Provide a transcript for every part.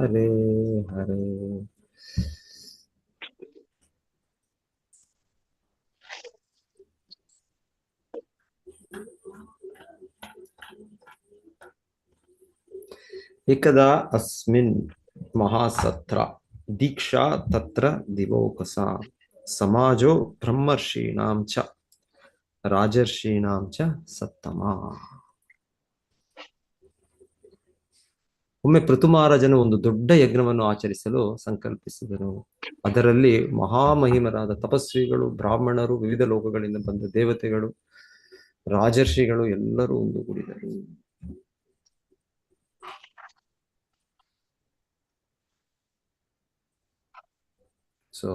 ಹರೇ ಹರೇ. ಏಕದಾ ಅಸ್ಮಿನ್ ಮಹಾಸತ್ರ ದೀಕ್ಷಾ ತತ್ರ ದಿವೋಕಸ ಸಮಾಜೋ ಬ್ರಹ್ಮರ್ಷೀಣಾಂ ಚ ರಾಜರ್ಷೀಣಾಂ ಚ ಸತ್ತಮ. ಒಮ್ಮೆ ಪೃಥು ಮಹಾರಾಜನು ಒಂದು ದೊಡ್ಡ ಯಜ್ಞವನ್ನು ಆಚರಿಸಲು ಸಂಕಲ್ಪಿಸಿದನು. ಅದರಲ್ಲಿ ಮಹಾಮಹಿಮರಾದ ತಪಸ್ವಿಗಳು, ಬ್ರಾಹ್ಮಣರು, ವಿವಿಧ ಲೋಕಗಳಿಂದ ಬಂದ ದೇವತೆಗಳು, ರಾಜರ್ಷಿಗಳು ಎಲ್ಲರೂ ಒಂದುಗೂಡಿದರು. ಸೊ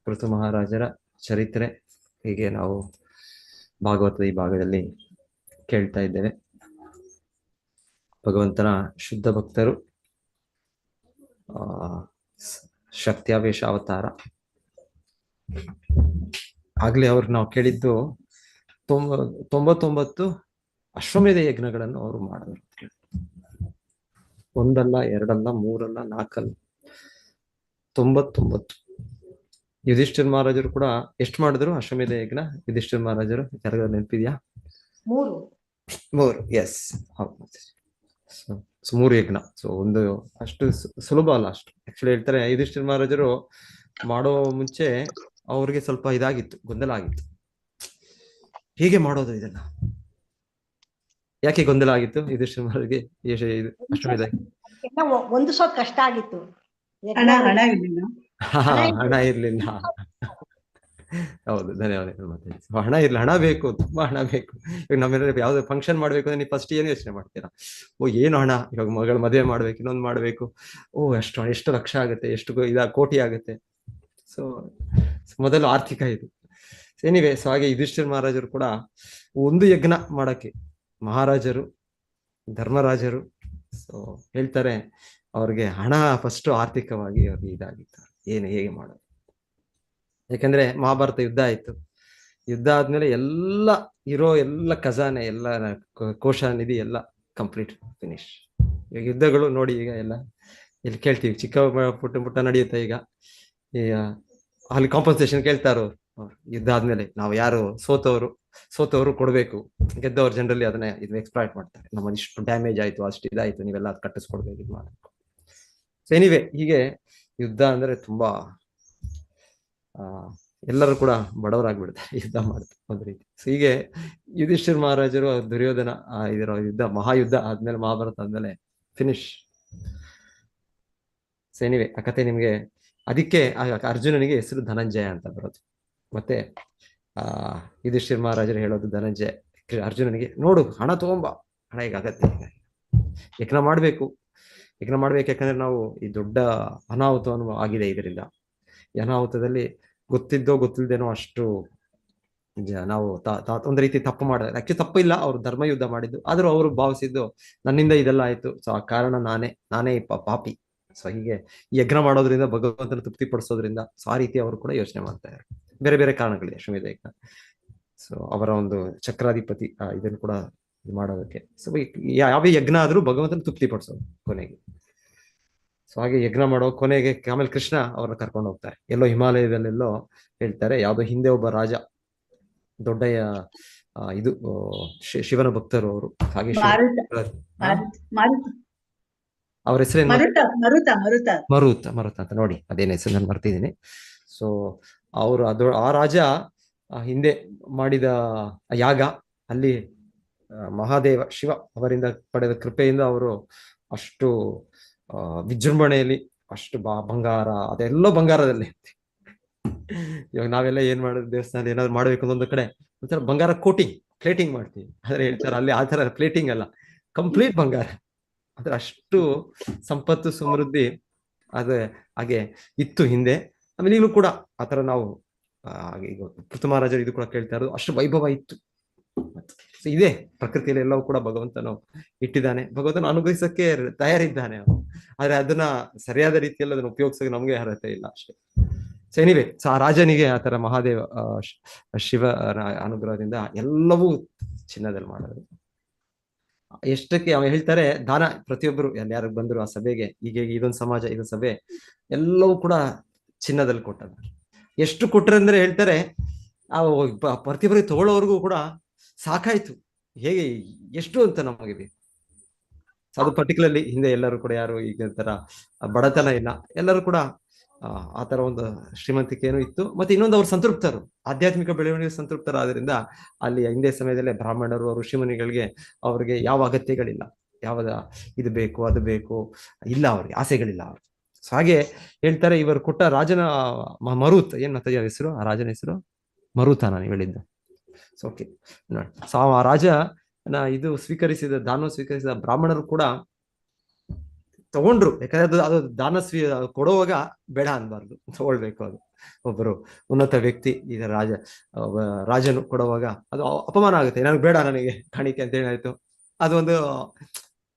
ಪೃಥು ಮಹಾರಾಜರ ಚರಿತ್ರೆ ಹೀಗೆ ನಾವು ಭಾಗವತದ ಈ ಭಾಗದಲ್ಲಿ ಕೇಳ್ತಾ ಇದ್ದೇವೆ. ಭಗವಂತನ ಶುದ್ಧ ಭಕ್ತರು, ಶಕ್ತಿಯಾವೇಶ ಅವತಾರ. ಆಗ್ಲೇ ಅವ್ರು ನಾವು ಕೇಳಿದ್ದು 99 ಅಶ್ವಮೇಧ ಯಜ್ಞಗಳನ್ನು ಅವರು ಮಾಡಿದ್ರು. ಒಂದಲ್ಲ, ಎರಡಲ್ಲ, ಮೂರಲ್ಲ, ನಾಲ್ಕಲ್ಲ, 99. ಯುಧಿಷ್ಠಿರ ಮಹಾರಾಜರು ಕೂಡ ಎಷ್ಟು ಮಾಡಿದ್ರು ಅಶ್ವಮೇಧ ಯಜ್ಞ? ಯುಧಿಷ್ಠಿರ ಮಹಾರಾಜರು ಯಾರಿಗಾದ್ರು ನೆನಪಿದ್ಯಾ? 3. ಎಸ್, ಹೌದು. 3 ಯಜ್ಞ. ಸೊ ಒಂದು ಅಷ್ಟು ಸುಲಭ ಅಲ್ಲ. ಅಷ್ಟು ಆಕ್ಚುಲಿ ಹೇಳ್ತಾರೆ, ಯುಧಿಷ್ಠಿರ ಮಹಾರಾಜರು ಮಾಡೋ ಮುಂಚೆ ಅವ್ರಿಗೆ ಸ್ವಲ್ಪ ಇದಾಗಿತ್ತು, ಗೊಂದಲ ಆಗಿತ್ತು. ಹೇಗೆ ಮಾಡೋದು ಇದನ್ನ? ಯಾಕೆ ಗೊಂದಲ ಆಗಿತ್ತು ಯುಧಿಷ್ಠಿರ ಮಹಾರಾಜರಿಗೆ? ಅಷ್ಟಮೇಧ ಒಂದು ಸ್ವಲ್ಪ ಕಷ್ಟ ಆಗಿತ್ತು. ಹಣ ಇರ್ಲಿಲ್ಲ. ಹಣ ಇರ್ಲಿಲ್ಲ. ಹೌದು, ಧನ್ಯವಾದ. ಹಣ ಇರ್ಲಿಲ್ಲ, ಹಣ ಬೇಕು, ತುಂಬಾ ಹಣ ಬೇಕು. ಈಗ ನಮ್ಮೆಲ್ಲ ಯಾವ್ದು ಫಂಕ್ಷನ್ ಮಾಡ್ಬೇಕು ಅಂದ್ರೆ ನೀವು ಫಸ್ಟ್ ಏನು ಯೋಚನೆ ಮಾಡ್ತೀರಾ? ಏನು ಹಣ, ಇವಾಗ ಮಗಳ ಮದುವೆ ಮಾಡ್ಬೇಕು, ಇನ್ನೊಂದು ಮಾಡ್ಬೇಕು, ಎಷ್ಟು ಲಕ್ಷ ಆಗುತ್ತೆ, ಎಷ್ಟು ಕೋಟಿ ಆಗುತ್ತೆ. ಸೊ ಮೊದಲು ಆರ್ಥಿಕ ಇದು. ಎನಿವೆ, ಸೊ ಹಾಗೆ ಯುಧಿಷ್ಠಿರ ಮಹಾರಾಜರು ಕೂಡ ಒಂದು ಯಜ್ಞ ಮಾಡಕ್ಕೆ ಮಹಾರಾಜರು, ಧರ್ಮರಾಜರು, ಸೊ ಹೇಳ್ತಾರೆ ಅವ್ರಿಗೆ ಹಣ ಫಸ್ಟ್ ಆರ್ಥಿಕವಾಗಿ ಅವ್ರಿಗೆ ಇದಾಗಿತ್ತು. ಹೇಗೆ ಮಾಡೋದು? ಯಾಕಂದ್ರೆ ಮಹಾಭಾರತ ಯುದ್ಧ ಆಯ್ತು. ಯುದ್ಧ ಆದ್ಮೇಲೆ ಎಲ್ಲ ಖಜಾನೆ, ಎಲ್ಲ ಕೋಶ ನಿಧಿ ಎಲ್ಲ ಕಂಪ್ಲೀಟ್ ಫಿನಿಶ್. ಈಗ ಯುದ್ಧಗಳು ನೋಡಿ, ಈಗ ಎಲ್ಲ ಇಲ್ಲಿ ಕೇಳ್ತೀವಿ, ಚಿಕ್ಕ ಪುಟ್ಟ ನಡೆಯುತ್ತೆ. ಈಗ ಅಲ್ಲಿ ಕಾಂಪನ್ಸೇಷನ್ ಕೇಳ್ತಾರೋ ಯುದ್ಧ ಆದ್ಮೇಲೆ, ನಾವು ಯಾರು ಸೋತವರು ಕೊಡ್ಬೇಕು, ಗೆದ್ದವ್ರು ಜನರಲಿ ಅದನ್ನ ಎಕ್ಸ್ಪ್ಲಾಯ್ಟ್ ಮಾಡ್ತಾರೆ. ನಮ್ಮ ಇಷ್ಟು ಡ್ಯಾಮೇಜ್ ಆಯ್ತು, ಅಷ್ಟು ಇದಾಯ್ತು, ನೀವೆಲ್ಲ ಅದು ಕಟ್ಟಿಸ್ಕೊಡ್ಬೇಕು, ಇದು ಮಾಡಬೇಕು. ಸೊ ಎನಿವೆ, ಹೀಗೆ ಯುದ್ಧ ಅಂದ್ರೆ ತುಂಬಾ ಎಲ್ಲರೂ ಕೂಡ ಬಡವರಾಗ್ಬಿಡ್ತಾರೆ ಯುದ್ಧ ಮಾಡ್ತಾರೆ ಒಂದ್ ರೀತಿ. ಸೊ ಹೀಗೆ ಯುಧಿಷ್ಠಿರ ಮಹಾರಾಜರು, ದುರ್ಯೋಧನ ಇದರ ಯುದ್ಧ, ಮಹಾಯುದ್ಧ ಆದ್ಮೇಲೆ, ಮಹಾಭಾರತ ಆದ್ಮೇಲೆ ಫಿನಿಶ್. ಸೊ ಎನಿವೆ, ಆ ಕತೆ ನಿಮ್ಗೆ, ಅದಕ್ಕೆ ಅರ್ಜುನನಿಗೆ ಹೆಸರು ಧನಂಜಯ ಅಂತ ಬರೋದು. ಮತ್ತೆ ಯುಧಿಷ್ಠಿರ ಮಹಾರಾಜರು ಹೇಳೋದು ಧನಂಜಯ ಅರ್ಜುನನಿಗೆ, ನೋಡು ಹಣ ತಗೊಂಬ, ಹಣ ಈಗ ಅಗತ್ಯ, ಯಜ್ಞ ಮಾಡ್ಬೇಕು. ಯಾಕಂದ್ರೆ ನಾವು ಈ ದೊಡ್ಡ ಅನಾಹುತವನ್ನು ಆಗಿದೆ ಇದರಿಂದ. ಈ ಅನಾಹುತದಲ್ಲಿ ಗೊತ್ತಿದ್ದೋ ಗೊತ್ತಿಲ್ದೇನೋ ಅಷ್ಟು ನಾವು ಒಂದ್ ರೀತಿ ತಪ್ಪು ಮಾಡಿದ್ರೆ, ಆಕ್ಚುಲಿ ತಪ್ಪು ಇಲ್ಲ, ಅವ್ರು ಧರ್ಮ ಯುದ್ಧ ಮಾಡಿದ್ದು, ಆದ್ರೂ ಅವರು ಭಾವಿಸಿದ್ದು ನನ್ನಿಂದ ಇದೆಲ್ಲ ಆಯ್ತು, ಸೊ ಆ ಕಾರಣ ನಾನೇ ಪಾಪಿ. ಸೊ ಹೀಗೆ ಯಜ್ಞ ಮಾಡೋದ್ರಿಂದ, ಭಗವಂತನ ತೃಪ್ತಿ ಪಡಿಸೋದ್ರಿಂದ, ಸೊ ಆ ರೀತಿ ಅವರು ಕೂಡ ಯೋಚನೆ ಮಾಡ್ತಾ ಇದ್ದಾರೆ. ಬೇರೆ ಬೇರೆ ಕಾರಣಗಳಿದೆ ಅಶ್ವಮೇಧ ಯಜ್ಞ. ಸೊ ಅವರ ಒಂದು ಚಕ್ರಾಧಿಪತಿ ಇದನ್ನು ಕೂಡ ಮಾಡೋದಕ್ಕೆ. ಸೊ ಯಾವ ಯಜ್ಞ ಆದ್ರೂ ಭಗವಂತನ ತೃಪ್ತಿ ಪಡಿಸೋದು ಕೊನೆಗೆ. ಸೊ ಹಾಗೆ ಯಜ್ಞ ಮಾಡೋ ಕೊನೆಗೆ ಆಮೇಲೆ ಕೃಷ್ಣ ಅವ್ರನ್ನ ಕರ್ಕೊಂಡು ಹೋಗ್ತಾರೆ ಎಲ್ಲೋ ಹಿಮಾಲಯದಲ್ಲೆಲ್ಲೋ. ಹೇಳ್ತಾರೆ, ಯಾವ್ದೋ ಹಿಂದೆ ಒಬ್ಬ ರಾಜ, ದೊಡ್ಡ ಇದು ಶಿವನ ಭಕ್ತರು ಅವರು. ಹಾಗೆ ಅವ್ರ ಹೆಸರೇನು? ಮರುತ ಅಂತ ನೋಡಿ, ಅದೇನು ಹೆಸರು ನಾನು ಮರ್ತಿದ್ದೀನಿ. ಸೊ ಆ ರಾಜ ಹಿಂದೆ ಮಾಡಿದ ಯಾಗ, ಅಲ್ಲಿ ಮಹಾದೇವ ಶಿವ ಅವರಿಂದ ಪಡೆದ ಕೃಪೆಯಿಂದ ಅವರು ಅಷ್ಟು ವಿಜೃಂಭಣೆಯಲ್ಲಿ, ಅಷ್ಟು ಬಂಗಾರ, ಅದೆಲ್ಲೋ ಬಂಗಾರದಲ್ಲಿ. ಇವಾಗ ನಾವೆಲ್ಲ ಏನ್ ಮಾಡೋದು, ದೇವಸ್ಥಾನ ಏನಾದ್ರು ಮಾಡ್ಬೇಕು ಅನ್ನೊಂದು ಕಡೆ ಒಂಥರ ಬಂಗಾರ ಪ್ಲೇಟಿಂಗ್ ಮಾಡ್ತೀವಿ. ಆದ್ರೆ ಹೇಳ್ತಾರೆ ಅಲ್ಲಿ ಆ ತರ ಪ್ಲೇಟಿಂಗ್ ಅಲ್ಲ, ಕಂಪ್ಲೀಟ್ ಬಂಗಾರ. ಅಂದ್ರೆ ಅಷ್ಟು ಸಂಪತ್ತು ಸಮೃದ್ಧಿ ಹಾಗೆ ಇತ್ತು ಹಿಂದೆ. ಆಮೇಲೆ ಈಗಲೂ ಕೂಡ ಆತರ ನಾವು ಈಗ ಪೃಥು ಮಹಾರಾಜರು ಇದು ಕೂಡ ಕೇಳ್ತಾ ಇರೋದು, ಅಷ್ಟು ವೈಭವ ಇತ್ತು. ಇದೆ ಪ್ರಕೃತಿಯಲ್ಲಿ ಎಲ್ಲವೂ ಕೂಡ ಭಗವಂತನು ಇಟ್ಟಿದ್ದಾನೆ, ಭಗವಂತನ ಅನುಗ್ರಹಿಸಕ್ಕೆ ತಯಾರಿದ್ದಾನೆ. ಆದ್ರೆ ಅದನ್ನ ಸರಿಯಾದ ರೀತಿಯಲ್ಲಿ ಅದನ್ನ ಉಪಯೋಗಿಸೋಕೆ ನಮ್ಗೆ ಅರ್ಹತೆ ಇಲ್ಲ ಅಷ್ಟೇ. ಸೊ ಎನಿವೆ, ಸೊ ಆ ರಾಜನಿಗೆ ಆತರ ಮಹಾದೇವ ಶಿವ ಅನುಗ್ರಹದಿಂದ ಎಲ್ಲವೂ ಚಿನ್ನದಲ್ಲಿ ಮಾಡೋದು. ಎಷ್ಟಕ್ಕೆ ಅವ ಹೇಳ್ತಾರೆ, ದಾನ ಪ್ರತಿಯೊಬ್ಬರು ಯಾರು ಬಂದ್ರು ಆ ಸಭೆಗೆ, ಈಗ ಇದೊಂದು ಸಮಾಜ, ಇದೊಂದು ಸಭೆ ಎಲ್ಲವೂ ಕೂಡ ಚಿನ್ನದಲ್ಲಿ ಕೊಟ್ಟದ. ಎಷ್ಟು ಕೊಟ್ರಂದ್ರೆ ಹೇಳ್ತಾರೆ, ಆ ಪ್ರತಿಯೊಬ್ಬರಿಗೆ ತಗೊಳ್ಳೋವರೆಗೂ ಕೂಡ ಸಾಕಾಯ್ತು, ಹೇಗೆ ಎಷ್ಟು ಅಂತ ನಮಗೆ ಬೇಕು. ಅದು ಪರ್ಟಿಕ್ಯುಲರ್ಲಿ ಹಿಂದೆ ಎಲ್ಲರೂ ಕೂಡ ಯಾರು ಈಗ ತರ ಬಡತನ ಇಲ್ಲ, ಎಲ್ಲರೂ ಕೂಡ ಆ ತರ ಒಂದು ಶ್ರೀಮಂತಿಕೆನೂ ಇತ್ತು. ಮತ್ತೆ ಇನ್ನೊಂದು ಅವ್ರು ಸಂತೃಪ್ತರು, ಆಧ್ಯಾತ್ಮಿಕ ಬೆಳವಣಿಗೆ ಸಂತೃಪ್ತರಾದ್ರಿಂದ ಅಲ್ಲಿ ಹಿಂದೆ ಸಮಯದಲ್ಲೇ ಬ್ರಾಹ್ಮಣರು ಋಷಿಮುನಿಗಳಿಗೆ ಅವ್ರಿಗೆ ಯಾವ ಅಗತ್ಯಗಳಿಲ್ಲ, ಯಾವ್ದ ಇದು ಬೇಕು ಅದು ಬೇಕು ಇಲ್ಲ, ಅವ್ರಿಗೆ ಆಸೆಗಳಿಲ್ಲ ಅವ್ರು. ಸೊ ಹಾಗೆ ಹೇಳ್ತಾರೆ, ಇವರು ಕೊಟ್ಟ ರಾಜನ ಮರುತ್ ಏನ್ ಮತ್ತೆ ಹೆಸರು, ಆ ರಾಜನ ಹೆಸರು ಮರುತ ನಾನು ಹೇಳಿದ್ದು. ಓಕೆ ನೋಡಿ, ಸೊ ಆ ರಾಜ ಇದು ಸ್ವೀಕರಿಸಿದ ದಾನ ಸ್ವೀಕರಿಸಿದ ಬ್ರಾಹ್ಮಣರು ಕೂಡ ತಗೊಂಡ್ರು. ಯಾಕಂದ್ರೆ ಅದು ದಾನ ಕೊಡುವಾಗ ಬೇಡ ಅನ್ಬಾರ್ದು, ತಗೊಳ್ಬೇಕು. ಅದು ಒಬ್ಬರು ಉನ್ನತ ವ್ಯಕ್ತಿ ಈಗ ರಾಜನು ಕೊಡುವಾಗ ಅದು ಅಪಮಾನ ಆಗುತ್ತೆ, ನನಗೆ ಬೇಡ ನನಗೆ ಕಾಣಿಕೆ ಅಂತ ಏನಾಯ್ತು, ಅದೊಂದು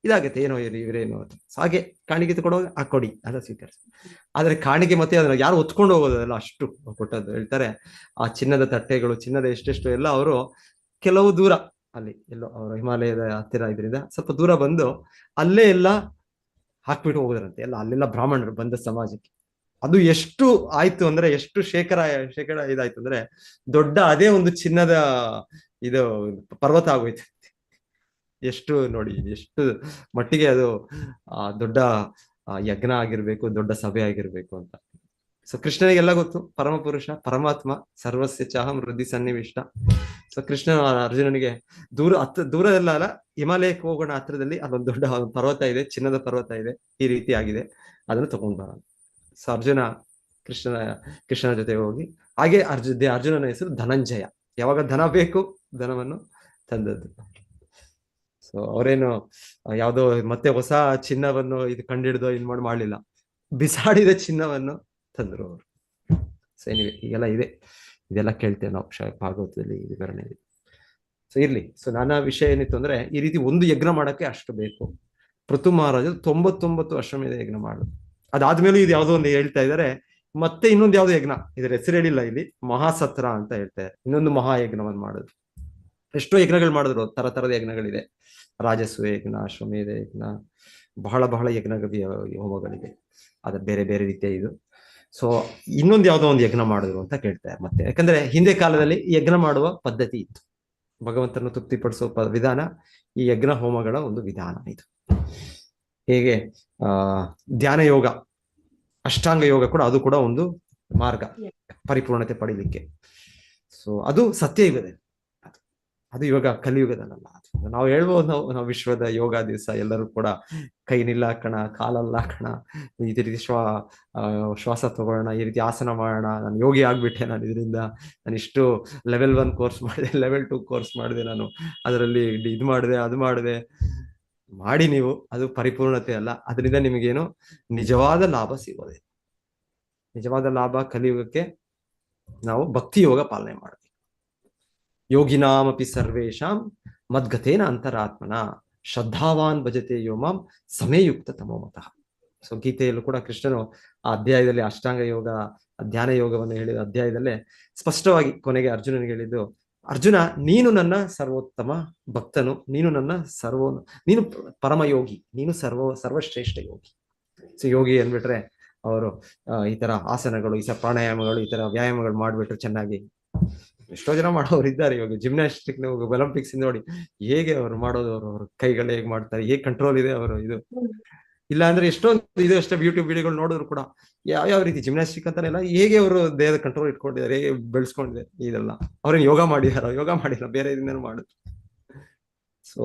ಇದಾಗುತ್ತೆ, ಏನೋ ಇವರೇನು. ಹಾಗೆ ಕಾಣಿಕೆ ಕೊಡುವಾಗ ಆ ಕೊಡಿ ಅದ ಸ್ವೀಕರಿಸಿ. ಆದ್ರೆ ಕಾಣಿಕೆ ಮತ್ತೆ ಅದನ್ನ ಯಾರು ಹೊತ್ಕೊಂಡು ಹೋಗೋದಲ್ಲ, ಅಷ್ಟು ಕೊಟ್ಟದ್ದು. ಹೇಳ್ತಾರೆ, ಆ ಚಿನ್ನದ ತಟ್ಟೆಗಳು, ಚಿನ್ನದ ಎಷ್ಟೆಷ್ಟು ಎಲ್ಲ ಅವರು ಕೆಲವು ದೂರ ಅಲ್ಲಿ ಎಲ್ಲೋ ಅವರು ಹಿಮಾಲಯದ ಹತ್ತಿರ ಇದರಿಂದ ಸ್ವಲ್ಪ ದೂರ ಬಂದು ಅಲ್ಲೇ ಎಲ್ಲ ಹಾಕ್ಬಿಟ್ಟು ಹೋಗೋದ್ರಂತೆ ಎಲ್ಲ, ಅಲ್ಲೆಲ್ಲ ಬ್ರಾಹ್ಮಣರು ಬಂದ ಸಮಾಜಕ್ಕೆ. ಅದು ಎಷ್ಟು ಆಯ್ತು ಅಂದ್ರೆ, ಎಷ್ಟು ಶೇಕಡ ಇದಾಯ್ತು ಅಂದ್ರೆ, ದೊಡ್ಡ ಅದೇ ಒಂದು ಚಿನ್ನದ ಇದು ಪರ್ವತ ಆಗೋಯ್ತು. ಎಷ್ಟು ನೋಡಿ, ಎಷ್ಟು ಮಟ್ಟಿಗೆ ಅದು ದೊಡ್ಡ ಯಜ್ಞ ಆಗಿರ್ಬೇಕು, ದೊಡ್ಡ ಸಭೆ ಆಗಿರ್ಬೇಕು ಅಂತ. ಸೊ ಕೃಷ್ಣನಿಗೆಲ್ಲ ಗೊತ್ತು, ಪರಮ ಪುರುಷ ಪರಮಾತ್ಮ ಸರ್ವಸ್ಯ ಚಾಹಂ ಹೃದಯ ಸನ್ನಿವಿಷ್ಟ. ಸೊ ಕೃಷ್ಣ ಅರ್ಜುನನಿಗೆ ದೂರದಲ್ಲ ಅಲ್ಲ, ಹಿಮಾಲಯಕ್ಕೆ ಹೋಗೋಣ ಹತ್ರದಲ್ಲಿ ಅಲ್ಲೊಂದು ದೊಡ್ಡ ಪರ್ವತ ಇದೆ, ಚಿನ್ನದ ಪರ್ವತ ಇದೆ, ಈ ರೀತಿ ಆಗಿದೆ, ಅದನ್ನು ತಗೊಂಡ್ ಬರೋಣ. ಸೊ ಅರ್ಜುನ ಕೃಷ್ಣನ ಜೊತೆ ಹೋಗಿ, ಹಾಗೆ ಅರ್ಜುನನ ಹೆಸರು ಧನಂಜಯ. ಯಾವಾಗ ಧನ ಬೇಕು ಧನವನ್ನು ತಂದದ್ದು. ಸೊ ಅವರೇನು ಯಾವ್ದೋ ಮತ್ತೆ ಹೊಸ ಚಿನ್ನವನ್ನು ಇದು ಕಂಡಿಡ್ದೋ ಮಾಡ್ಲಿಲ್ಲ, ಬಿಸಾಡಿದ ಚಿನ್ನವನ್ನು ತಂದ್ರು ಅವರು. ಸೊ ಏನಿವೆ ಈಗೆಲ್ಲ ಇದೆ, ಇದೆಲ್ಲ ಕೇಳ್ತೇವೆ ನಾವು ಭಾಗವತದಲ್ಲಿ ವಿವರಣೆ ಇದೆ. ಸೊ ಇರ್ಲಿ. ಸೊ ನನ್ನ ವಿಷಯ ಏನಿತ್ತು ಅಂದ್ರೆ, ಈ ರೀತಿ ಒಂದು ಯಜ್ಞ ಮಾಡಕ್ಕೆ ಅಷ್ಟು ಬೇಕು. ಪೃಥು ಮಹಾರಾಜ 99 ಅಶ್ವಮೇಧ ಯಜ್ಞ ಮಾಡುದು. ಅದಾದ್ಮೇಲೆ ಇದು ಯಾವ್ದೋ ಒಂದು ಹೇಳ್ತಾ ಇದಾರೆ, ಮತ್ತೆ ಇನ್ನೊಂದು ಯಾವ್ದು ಯಜ್ಞ, ಇದ್ರ ಹೆಸರು ಹೇಳಿಲ್ಲ ಇಲ್ಲಿ, ಮಹಾಸತ್ರ ಅಂತ ಹೇಳ್ತಾರೆ, ಇನ್ನೊಂದು ಮಹಾಯಜ್ಞವನ್ನು ಮಾಡುದು. ಎಷ್ಟೋ ಯಜ್ಞಗಳು ಮಾಡಿದ್ರು, ತರದ ಯಜ್ಞಗಳಿದೆ, ರಾಜಸ್ವ ಯಜ್ಞ, ಅಶ್ವಮೇಧ ಯಜ್ಞ, ಬಹಳ ಹೋಮಗಳಿದೆ, ಅದ ಬೇರೆ ಬೇರೆ ರೀತಿಯ ಇದು. ಸೊ ಇನ್ನೊಂದು ಯಾವ್ದೋ ಒಂದು ಯಜ್ಞ ಮಾಡಿದ್ರು ಅಂತ ಕೇಳ್ತಾರೆ ಮತ್ತೆ. ಯಾಕಂದ್ರೆ ಹಿಂದೆ ಕಾಲದಲ್ಲಿ ಯಜ್ಞ ಮಾಡುವ ಪದ್ಧತಿ ಇತ್ತು, ಭಗವಂತನ ತೃಪ್ತಿಪಡಿಸುವ ವಿಧಾನ ಈ ಯಜ್ಞ ಹೋಮಗಳ ಒಂದು ವಿಧಾನ ಇದು. ಹೇಗೆ ಧ್ಯಾನ ಯೋಗ, ಅಷ್ಟಾಂಗ ಯೋಗ ಕೂಡ, ಅದು ಕೂಡ ಒಂದು ಮಾರ್ಗ ಪರಿಪೂರ್ಣತೆ ಪಡಿಲಿಕ್ಕೆ. ಸೊ ಅದು ಸತ್ಯಯುಗದಲ್ಲಿ, ಅದು ಇವಾಗ ಕಲಿಯುಗದಲ್ಲ. ನಾವು ಹೇಳ್ಬೋದು, ನಾವು ವಿಶ್ವದ ಯೋಗ ದಿವಸ ಎಲ್ಲರೂ ಕೂಡ ಕೈ ನಿಲ್ಲಾಕಣ, ಕಾಲಲ್ಲ ಹಾಕೋಣ, ಈ ರೀತಿ ಶ್ವಾಸ ತಗೊಳ್ಳೋಣ, ಈ ರೀತಿ ಆಸನ ಮಾಡೋಣ, ನಾನು ಯೋಗಿ ಆಗ್ಬಿಟ್ಟೆ, ನಾನು ಇದರಿಂದ ನಾನು ಇಷ್ಟು ಲೆವೆಲ್ 1 ಕೋರ್ಸ್ ಮಾಡಿದೆ, ಲೆವೆಲ್ 2 ಕೋರ್ಸ್ ಮಾಡಿದೆ, ನಾನು ಅದರಲ್ಲಿ ಇದು ಮಾಡಿದೆ ಅದು ಮಾಡಿದೆ ಮಾಡಿ. ನೀವು ಅದು ಪರಿಪೂರ್ಣತೆ ಅಲ್ಲ, ಅದರಿಂದ ನಿಮಗೇನು ನಿಜವಾದ ಲಾಭ ಸಿಗೋದೆ. ನಿಜವಾದ ಲಾಭ ಕಲಿಯುಗಕ್ಕೆ ನಾವು ಭಕ್ತಿ ಯೋಗ ಪಾಲನೆ ಮಾಡಬೇಕು. ಯೋಗಿನಾಮಪಿ ಸರ್ವೇಶಾಂ ಮದ್ಗತೇನ ಅಂತರಾತ್ಮನ ಶ್ರದ್ಧಾವಾನ್ ಭಜತೆ ಯೋಮಾಂ ಸಮಯುಕ್ತ ತಮೋಮತಃ. ಸೊ ಗೀತೆಯಲ್ಲೂ ಕೂಡ ಕೃಷ್ಣನು ಆ ಅಧ್ಯಾಯದಲ್ಲಿ ಅಷ್ಟಾಂಗ ಯೋಗ ಧ್ಯಾನ ಯೋಗವನ್ನು ಹೇಳಿದ ಅಧ್ಯಾಯದಲ್ಲೇ ಸ್ಪಷ್ಟವಾಗಿ ಕೊನೆಗೆ ಅರ್ಜುನನಿಗೆ ಹೇಳಿದ್ದು, ಅರ್ಜುನ ನೀನು ನನ್ನ ಸರ್ವೋತ್ತಮ ಭಕ್ತನು, ನೀನು ಪರಮ ಯೋಗಿ, ನೀನು ಸರ್ವಶ್ರೇಷ್ಠ ಯೋಗಿ. ಸೊ ಯೋಗಿ ಅಂದ್ಬಿಟ್ರೆ ಅವರು ಈ ತರ ಆಸನಗಳು, ಈ ತರ ಪ್ರಾಣಾಯಾಮಗಳು, ಈ ತರ ವ್ಯಾಯಾಮಗಳು ಮಾಡ್ಬಿಟ್ರೆ ಚೆನ್ನಾಗಿ. ಎಷ್ಟೋ ಜನ ಮಾಡೋರು ಇದ್ದಾರೆ ಇವಾಗ, ಜಿಮ್ನಾಸ್ಟಿಕ್ ಒಲಿಂಪಿಕ್ಸ್ ನೋಡಿ ಹೇಗೆ ಅವರು ಮಾಡೋದು, ಅವ್ರ ಕೈಗಳು ಹೇಗೆ ಮಾಡ್ತಾರೆ, ಹೇಗೆ ಕಂಟ್ರೋಲ್ ಇದೆ ಅವರು ಇದು. ಇಲ್ಲ ಅಂದ್ರೆ ಎಷ್ಟೊಂದು ಇದು ಅಷ್ಟೇ ಯೂಟ್ಯೂಬ್ ವಿಡಿಯೋಗಳು ನೋಡಿದ್ರು ಕೂಡ ಯಾವ ರೀತಿ ಜಿಮ್ನಾಸ್ಟಿಕ್ ಅಂತಾನೆ ಇಲ್ಲ, ಹೇಗೆ ಅವರು ದೇಹದ ಕಂಟ್ರೋಲ್ ಇಟ್ಕೊಂಡಿದ್ದಾರೆ, ಹೇಗೆ ಬೆಳೆಸ್ಕೊಂಡಿದ್ದಾರೆ, ಇದೆಲ್ಲ ಅವ್ರೇನು ಯೋಗ ಮಾಡಿಲ್ಲ, ಬೇರೆ ಇದನ್ನೇನು ಮಾಡುದು. ಸೊ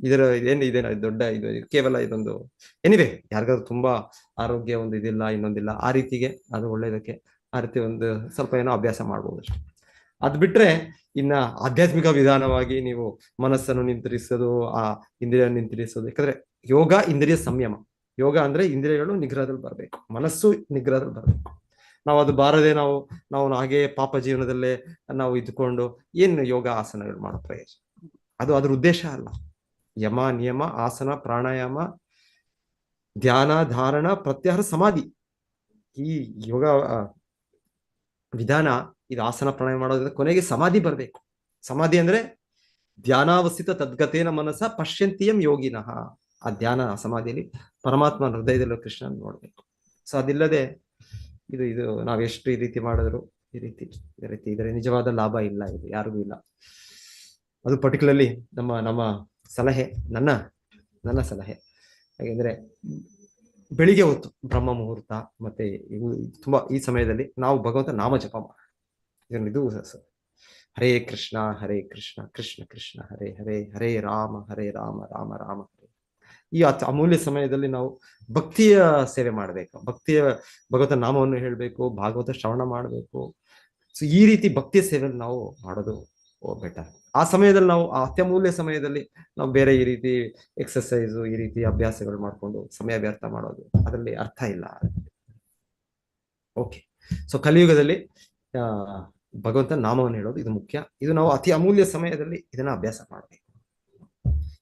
ಇದರ ಏನಿದೆ ದೊಡ್ಡ ಇದು ಕೇವಲ ಇದೊಂದು ಏನಿದೆ, ಯಾರಿಗಾದ್ರು ತುಂಬಾ ಆರೋಗ್ಯ ಒಂದು ಇದಿಲ್ಲ, ಇನ್ನೊಂದಿಲ್ಲ, ಆ ರೀತಿಗೆ ಅದು ಒಳ್ಳೇದಕ್ಕೆ ಆ ರೀತಿ ಒಂದು ಸ್ವಲ್ಪ ಏನೋ ಅಭ್ಯಾಸ ಮಾಡ್ಬೋದು ಅಷ್ಟೇ. ಅದ್ ಬಿಟ್ರೆ ಇನ್ನ ಆಧ್ಯಾತ್ಮಿಕ ವಿಧಾನವಾಗಿ ನೀವು ಮನಸ್ಸನ್ನು ನಿಂತಿರಿಸೋದು, ಆ ಇಂದ್ರಿಯ ನಿಂತಿರಿಸೋದು. ಯಾಕಂದ್ರೆ ಯೋಗ ಇಂದ್ರಿಯ ಸಂಯಮ. ಯೋಗ ಅಂದ್ರೆ ಇಂದ್ರಿಯಗಳು ನಿಗ್ರಹದಲ್ಲಿ ಬರ್ಬೇಕು, ಮನಸ್ಸು ನಿಗ್ರಹದಲ್ಲಿ ಬರ್ಬೇಕು. ನಾವು ಅದು ಬಾರದೆ ನಾವು ಹಾಗೆ ಪಾಪ ಜೀವನದಲ್ಲೇ ನಾವು ಇದ್ಕೊಂಡು ಏನು ಯೋಗ ಆಸನಗಳು ಮಾಡೋ ಪ್ರಯೋಜನ? ಅದು ಅದ್ರ ಉದ್ದೇಶ ಅಲ್ಲ. ಯಮ ನಿಯಮ ಆಸನ ಪ್ರಾಣಾಯಾಮ ಧ್ಯಾನ ಧಾರಣ ಪ್ರತ್ಯಾಹಾರ ಸಮಾಧಿ, ಈ ಯೋಗ ವಿಧಾನ ಇದು ಆಸನ ಪ್ರಾಣಾಯಾಮ ಮಾಡೋದ್ರಿಂದ ಕೊನೆಗೆ ಸಮಾಧಿ ಬರ್ಬೇಕು. ಸಮಾಧಿ ಅಂದ್ರೆ ಧ್ಯಾನಾವಸ್ಥಿತ ತದ್ಗತೇನ ಮನಸ ಪಶ್ಯಂತಿಯಂ ಯೋಗಿನಃ. ಆ ಧ್ಯಾನ ಸಮಾಧಿಯಲ್ಲಿ ಪರಮಾತ್ಮ ಹೃದಯದಲ್ಲೂ ಕೃಷ್ಣನ ನೋಡ್ಬೇಕು. ಸೊ ಅದಿಲ್ಲದೆ ಇದು ನಾವೆಷ್ಟು ಈ ರೀತಿ ಮಾಡಿದ್ರು ಈ ರೀತಿ ಇದರ ನಿಜವಾದ ಲಾಭ ಇಲ್ಲ, ಇದು ಯಾರಿಗೂ ಇಲ್ಲ. ಅದು ಪರ್ಟಿಕ್ಯುಲರ್ಲಿ ನಮ್ಮ ಸಲಹೆ, ನನ್ನ ಸಲಹೆ ಯಾಕೆಂದ್ರೆ ಬೆಳಿಗ್ಗೆ ಹೊತ್ತು ಬ್ರಹ್ಮ ಮುಹೂರ್ತ ಮತ್ತೆ ತುಂಬಾ ಈ ಸಮಯದಲ್ಲಿ ನಾವು ಭಗವಂತ ನಾಮ ಜಪ ಮಾಡೋಣ. ಇದು ಹರೇ ಕೃಷ್ಣ ಕೃಷ್ಣ ಕೃಷ್ಣ ಹರೇ ಹರೇ, ಹರೇ ರಾಮ ರಾಮ ರಾಮ ಹರೇ. ಈ ಅಮೂಲ್ಯ ಸಮಯದಲ್ಲಿ ನಾವು ಭಕ್ತಿಯ ಸೇವೆ ಮಾಡಬೇಕು, ಭಗವಂತ ನಾಮವನ್ನು ಹೇಳಬೇಕು, ಭಾಗವತ ಶ್ರವಣ ಮಾಡಬೇಕು. ಸೊ ಈ ರೀತಿ ಭಕ್ತಿಯ ಸೇವೆಯಲ್ಲಿ ನಾವು ಮಾಡೋದು ಬೆಟರ್. ಆ ಸಮಯದಲ್ಲಿ ನಾವು ಆ ಅತ್ಯಮೂಲ್ಯ ಸಮಯದಲ್ಲಿ ನಾವು ಬೇರೆ ಈ ರೀತಿ ಎಕ್ಸರ್ಸೈಸು ಈ ರೀತಿ ಅಭ್ಯಾಸಗಳು ಮಾಡ್ಕೊಂಡು ಸಮಯ ವ್ಯರ್ಥ ಮಾಡೋದು ಅದರಲ್ಲಿ ಅರ್ಥ ಇಲ್ಲ. ಓಕೆ, ಸೊ ಕಲಿಯುಗದಲ್ಲಿ ಭಗವಂತ ನಾಮವನ್ನು ಹೇಳೋದು ಇದು ಮುಖ್ಯ. ಇದು ನಾವು ಅತಿ ಅಮೂಲ್ಯ ಸಮಯದಲ್ಲಿ ಇದನ್ನ ಅಭ್ಯಾಸ ಮಾಡಬೇಕು.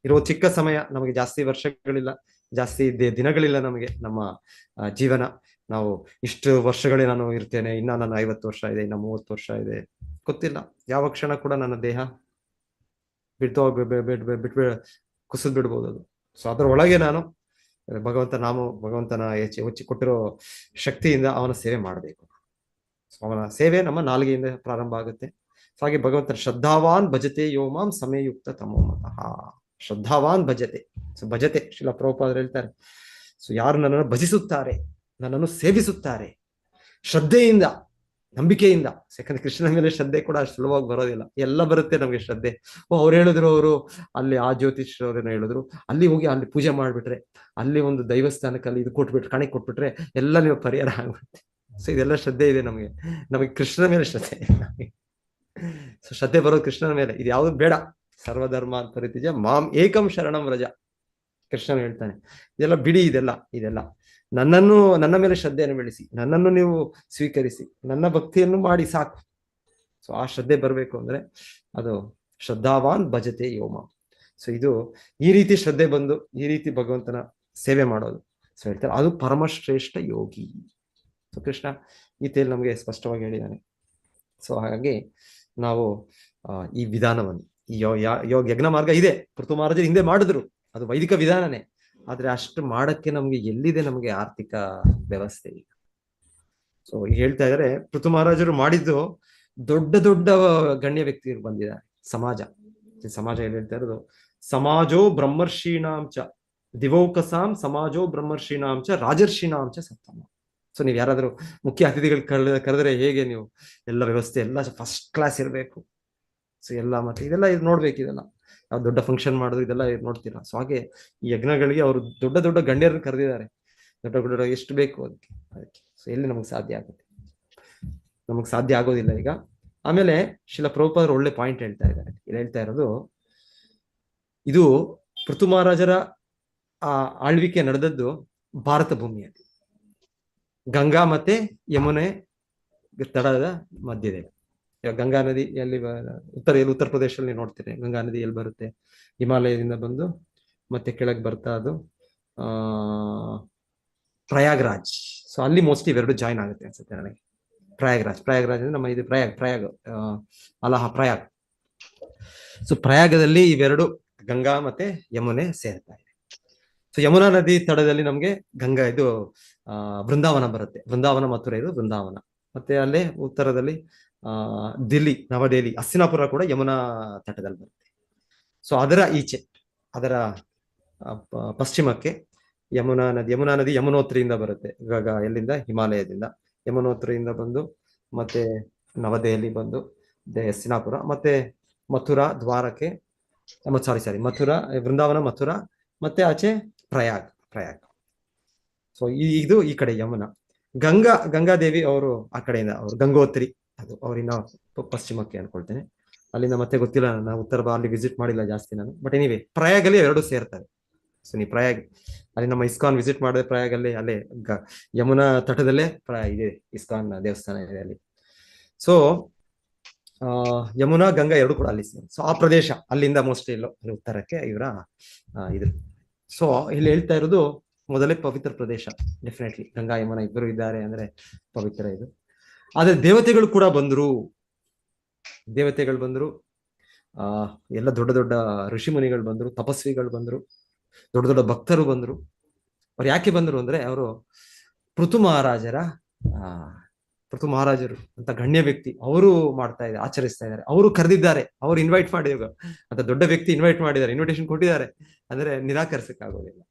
ಇರೋ ಚಿಕ್ಕ ಸಮಯ, ನಮಗೆ ಜಾಸ್ತಿ ವರ್ಷಗಳಿಲ್ಲ, ಜಾಸ್ತಿ ದಿನಗಳಿಲ್ಲ ನಮಗೆ ನಮ್ಮ ಜೀವನ. ನಾವು ಇಷ್ಟು ವರ್ಷಗಳೇ ನಾನು ಇರ್ತೇನೆ, ಇನ್ನ ನನ್ನ 50 ವರ್ಷ ಇದೆ, ಇನ್ನ 30 ವರ್ಷ ಇದೆ, ಗೊತ್ತಿಲ್ಲ. ಯಾವ ಕ್ಷಣ ಕೂಡ ನನ್ನ ದೇಹ ಕುಸಿದ್ ಬಿಡ್ಬೋದು ಅದು. ಸೊ ಅದ್ರ ಒಳಗೆ ನಾನು ಭಗವಂತನ ಹೆಚ್ಚಿ ಕೊಟ್ಟಿರೋ ಶಕ್ತಿಯಿಂದ ಅವನ ಸೇವೆ ಮಾಡಬೇಕು. ಸೊ ಅವನ ಸೇವೆ ನಮ್ಮ ನಾಲಿಗೆಯಿಂದ ಪ್ರಾರಂಭ ಆಗುತ್ತೆ. ಸೊ ಹಾಗೆ ಭಗವಂತನ ಶ್ರದ್ಧಾವಾನ್ ಭಜತೆ ಯೋಮಾಂ ಸಮಯಯುಕ್ತ ತಮೋಮತಃ. ಶ್ರದ್ಧಾವಾನ್ ಭಜತೆ. ಸೊ ಭಜತೆ ಶ್ರೀಲ ಪ್ರಭುಪಾದರು ಹೇಳ್ತಾರೆ, ಸೊ ಯಾರು ನನ್ನನ್ನು ಭಜಿಸುತ್ತಾರೆ, ನನ್ನನ್ನು ಸೇವಿಸುತ್ತಾರೆ ಶ್ರದ್ಧೆಯಿಂದ, ನಂಬಿಕೆಯಿಂದ. ಯಾಕಂದ್ರೆ ಕೃಷ್ಣನ ಮೇಲೆ ಶ್ರದ್ಧೆ ಕೂಡ ಅಷ್ಟು ಸುಲಭವಾಗಿ ಬರೋದಿಲ್ಲ. ಎಲ್ಲ ಬರುತ್ತೆ ನಮಗೆ ಶ್ರದ್ಧೆ. ಅವ್ರು ಹೇಳಿದ್ರು, ಅವರು ಅಲ್ಲಿ ಆ ಜ್ಯೋತಿಷ್ಯವ್ರೇನೋ ಹೇಳಿದ್ರು, ಅಲ್ಲಿ ಹೋಗಿ ಅಲ್ಲಿ ಪೂಜೆ ಮಾಡ್ಬಿಟ್ರೆ, ಅಲ್ಲಿ ಒಂದು ದೈವಸ್ಥಾನಕ್ಕೆ ಅಲ್ಲಿ ಇದು ಕೊಟ್ಬಿಟ್ರೆ, ಕಣೆ ಕೊಟ್ಬಿಟ್ರೆ ಎಲ್ಲ ನೀವು ಪರಿಹಾರ ಆಗ್ಬಿಡುತ್ತೆ. ಸೊ ಇದೆಲ್ಲ ಶ್ರದ್ಧೆ ಇದೆ ನಮಗೆ ಕೃಷ್ಣನ ಮೇಲೆ ಶ್ರದ್ಧೆ. ಸೊ ಶ್ರದ್ಧೆ ಬರೋದು ಕೃಷ್ಣನ ಮೇಲೆ. ಇದು ಯಾವ್ದು ಬೇಡ. ಸರ್ವಧರ್ಮ ಪರಿತ್ಯಜ್ಯ ಮಾಂ ಏಕಂ ಶರಣಂ ವ್ರಜ. ಕೃಷ್ಣನ್ ಹೇಳ್ತಾನೆ, ಇದೆಲ್ಲ ಬಿಡಿ, ಇದೆಲ್ಲ ನನ್ನ ಮೇಲೆ ಶ್ರದ್ಧೆಯನ್ನು ಬೆಳೆಸಿ, ನನ್ನನ್ನು ನೀವು ಸ್ವೀಕರಿಸಿ, ನನ್ನ ಭಕ್ತಿಯನ್ನು ಮಾಡಿ ಸಾಕು. ಸೊ ಆ ಶ್ರದ್ಧೆ ಬರಬೇಕು ಅಂದ್ರೆ ಅದು ಶ್ರದ್ಧಾವಾನ್ ಭಜತೆ ಯೋಮ. ಸೊ ಇದು ಈ ರೀತಿ ಶ್ರದ್ಧೆ ಬಂದು ಈ ರೀತಿ ಭಗವಂತನ ಸೇವೆ ಮಾಡೋದು. ಸೊ ಹೇಳ್ತಾರೆ ಅದು ಪರಮಶ್ರೇಷ್ಠ ಯೋಗಿ. ಸೊ ಕೃಷ್ಣ ಗೀತೆಯಲ್ಲಿ ನಮಗೆ ಸ್ಪಷ್ಟವಾಗಿ ಹೇಳಿದ್ದಾನೆ. ಸೊ ಹಾಗಾಗಿ ನಾವು ಈ ವಿಧಾನವನ್ನು, ಈ ಯಜ್ಞ ಮಾರ್ಗ ಇದೆ, ಪೃಥು ಮಹಾರಾಜರು ಹಿಂದೆ ಮಾಡಿದ್ರು, ಅದು ವೈದಿಕ ವಿಧಾನನೇ. ಆದ್ರೆ ಅಷ್ಟು ಮಾಡಕ್ಕೆ ನಮ್ಗೆ ಎಲ್ಲಿದೆ ನಮಗೆ ಆರ್ಥಿಕ ವ್ಯವಸ್ಥೆ ಈಗ. ಸೊ ಈಗ ಹೇಳ್ತಾ ಇದಾರೆ, ಪೃಥು ಮಹಾರಾಜರು ಮಾಡಿದ್ದು ದೊಡ್ಡ ಗಣ್ಯ ವ್ಯಕ್ತಿಗಳು ಬಂದಿದ್ದಾರೆ. ಸಮಾಜ ಏನ್ ಹೇಳ್ತಾ ಇರೋದು, ಸಮಾಜೋ ಬ್ರಹ್ಮರ್ಷೀಣಾಂಚ ದಿವೌಕಸಾಂ ಸಮಾಜೋ ಬ್ರಹ್ಮರ್ಷೀಣಾಂಚ ರಾಜರ್ಷೀಣಾಂಚ ಸತ್ತಮ. ಸೊ ನೀವ್ ಯಾರಾದ್ರೂ ಮುಖ್ಯ ಅತಿಥಿಗಳು ಕರೆದ್ರೆ ಹೇಗೆ ನೀವು ಎಲ್ಲ ವ್ಯವಸ್ಥೆ ಎಲ್ಲ ಫಸ್ಟ್ ಕ್ಲಾಸ್ ಇರಬೇಕು. ಸೊ ಎಲ್ಲ ಮತ್ತೆ ಇದೆಲ್ಲ ನೋಡ್ಬೇಕು. ಇದೆಲ್ಲ ಯಾವ ದೊಡ್ಡ ಫಂಕ್ಷನ್ ಮಾಡಿದ್ರು ಇದೆಲ್ಲ ನೋಡ್ತೀರಾ. ಸೊ ಹಾಗೆ ಈ ಯಜ್ಞಗಳಿಗೆ ಅವರು ದೊಡ್ಡ ಗಣ್ಯರನ್ನು ಕರೆದಿದ್ದಾರೆ. ದೊಡ್ಡ ಎಷ್ಟು ಬೇಕು ಅದಕ್ಕೆ. ಸೊ ಎಲ್ಲಿ ನಮಗೆ ಸಾಧ್ಯ ಆಗುತ್ತೆ? ನಮಗೆ ಸಾಧ್ಯ ಆಗೋದಿಲ್ಲ ಈಗ. ಆಮೇಲೆ ಶ್ರೀಲ ಪ್ರಭುಪಾದರು ಒಳ್ಳೆ ಪಾಯಿಂಟ್ ಹೇಳ್ತಾ ಇದ್ದಾರೆ. ಇಲ್ಲಿ ಹೇಳ್ತಾ ಇರೋದು, ಇದು ಪೃಥು ಮಹಾರಾಜರ ಆಳ್ವಿಕೆ ನಡೆದದ್ದು ಭಾರತ ಭೂಮಿಯಲ್ಲಿ, ಗಂಗಾ ಮತ್ತೆ ಯಮುನೆ ತಡದ ಮಧ್ಯದಲ್ಲಿ. ಗಂಗಾ ನದಿ ಎಲ್ಲಿ ಉತ್ತರ ಪ್ರದೇಶದಲ್ಲಿ ನೋಡ್ತೀರಿ, ಗಂಗಾ ನದಿ ಎಲ್ಲಿ ಬರುತ್ತೆ? ಹಿಮಾಲಯದಿಂದ ಬಂದು ಮತ್ತೆ ಕೆಳಗೆ ಬರ್ತಾ ಅದು ಪ್ರಯಾಗ್ರಾಜ್. ಸೊ ಅಲ್ಲಿ ಮೋಸ್ಟ್ಲಿ ಇವೆರಡು ಜಾಯಿನ್ ಆಗುತ್ತೆ ಅನ್ಸುತ್ತೆ ನನಗೆ. ಪ್ರಯಾಗ್ರಾಜ್ ಅಂದ್ರೆ ನಮ್ಮ ಇದು ಪ್ರಯಾಗ್ ಪ್ರಯಾಗ್. ಸೊ ಪ್ರಯಾಗದಲ್ಲಿ ಇವೆರಡು ಗಂಗಾ ಮತ್ತೆ ಯಮುನೆ ಸೇರ್ತಾ ಇದೆ. ಸೊ ಯಮುನಾ ನದಿ ತಡದಲ್ಲಿ ನಮ್ಗೆ ಗಂಗಾ ಇದು ಬೃಂದಾವನ ಬರುತ್ತೆ. ಬೃಂದಾವನ ಮಥುರಾ ಇದು ಬೃಂದಾವನ. ಮತ್ತೆ ಅಲ್ಲೇ ಉತ್ತರದಲ್ಲಿ ದಿಲ್ಲಿ, ನವದೆಹಲಿ, ಹಸ್ತಿನಾಪುರ ಕೂಡ ಯಮುನಾ ತಟದಲ್ಲಿ ಬರುತ್ತೆ. ಸೊ ಅದರ ಈಚೆ, ಅದರ ಪಶ್ಚಿಮಕ್ಕೆ ಯಮುನಾ ನದಿ ಯಮುನೋತ್ರಿಯಿಂದ ಬರುತ್ತೆ. ಇವಾಗ ಎಲ್ಲಿಂದ? ಹಿಮಾಲಯದಿಂದ ಯಮುನೋತ್ರಿಯಿಂದ ಬಂದು ಮತ್ತೆ ನವದೆಹಲಿ ಬಂದು ಹಸ್ತಿನಾಪುರ, ಮತ್ತೆ ಮಥುರಾ ದ್ವಾರಕೆ, ಮಥುರಾ ಬೃಂದಾವನ, ಮಥುರಾ, ಮತ್ತೆ ಆಚೆ ಪ್ರಯಾಗ್. ಸೊ ಇದು ಈ ಕಡೆ ಯಮುನಾ. ಗಂಗಾದೇವಿ ಅವರು ಆ ಕಡೆಯಿಂದ, ಅವರು ಗಂಗೋತ್ರಿ, ಅದು ಅವರಿನ್ನ ಪಶ್ಚಿಮಕ್ಕೆ ಅನ್ಕೊಳ್ತೇನೆ. ಅಲ್ಲಿಂದ ಮತ್ತೆ ಗೊತ್ತಿಲ್ಲ, ನಾನು ಉತ್ತರ ಅಲ್ಲಿ ವಿಸಿಟ್ ಮಾಡಿಲ್ಲ ಜಾಸ್ತಿ ನಾನು. ಬಟ್ ಎನಿವೆ ಪ್ರಯಾಗಲ್ಲಿ ಎರಡು ಸೇರ್ತಾರೆ. ಸೊ ನೀವು ಪ್ರಯಾಗ್ ಅಲ್ಲಿ ನಮ್ಮ ಇಸ್ಕಾನ್ ವಿಸಿಟ್ ಮಾಡಿದ್ರೆ ಪ್ರಯಾಗಲ್ಲಿ ಅಲ್ಲೇ ಯಮುನಾ ತಟದಲ್ಲೇ ಇದೆ ಇಸ್ಕಾನ್ ದೇವಸ್ಥಾನ ಇದೆ ಅಲ್ಲಿ. ಸೊ ಯಮುನಾ ಗಂಗಾ ಎರಡು ಕೂಡ ಅಲ್ಲಿ. ಸೊ ಆ ಪ್ರದೇಶ ಅಲ್ಲಿಂದ ಮೋಸ್ಟ್ಲಿ ಇಲ್ಲೋ ಅಲ್ಲಿ ಉತ್ತರಕ್ಕೆ ಇವರ ಇದು. ಸೊ ಇಲ್ಲಿ ಹೇಳ್ತಾ ಇರೋದು ಮೊದಲೇ ಪವಿತ್ರ ಪ್ರದೇಶ. ಡೆಫಿನೆಟ್ಲಿ ಗಂಗಾ ಯಮುನಾ ಇಬ್ಬರು ಇದ್ದಾರೆ ಅಂದ್ರೆ ಪವಿತ್ರ ಇದು. ಆದ್ರೆ ದೇವತೆಗಳು ಬಂದ್ರು. ಆ ಎಲ್ಲ ದೊಡ್ಡ ದೊಡ್ಡ ಋಷಿ ಮುನಿಗಳು ಬಂದ್ರು, ತಪಸ್ವಿಗಳು ಬಂದ್ರು, ದೊಡ್ಡ ದೊಡ್ಡ ಭಕ್ತರು ಬಂದ್ರು. ಅವ್ರು ಯಾಕೆ ಬಂದ್ರು ಅಂದ್ರೆ ಅವರು ಪೃಥು ಮಹಾರಾಜರ ಆ ಪೃಥು ಮಹಾರಾಜರು ಅಂತ ಗಣ್ಯ ವ್ಯಕ್ತಿ, ಅವರು ಮಾಡ್ತಾ ಇದ್ದಾರೆ, ಆಚರಿಸ್ತಾ ಇದ್ದಾರೆ, ಅವರು ಕರೆದಿದ್ದಾರೆ, ಅವರು ಇನ್ವೈಟ್ ಮಾಡಿದ್ರು ಅಂತ ದೊಡ್ಡ ವ್ಯಕ್ತಿ ಇನ್ವೈಟ್ ಮಾಡಿದ್ದಾರೆ, ಇನ್ವಿಟೇಷನ್ ಕೊಟ್ಟಿದ್ದಾರೆ ಅಂದ್ರೆ ನಿರಾಕರಿಸಕ್ ಆಗೋದಿಲ್ಲ.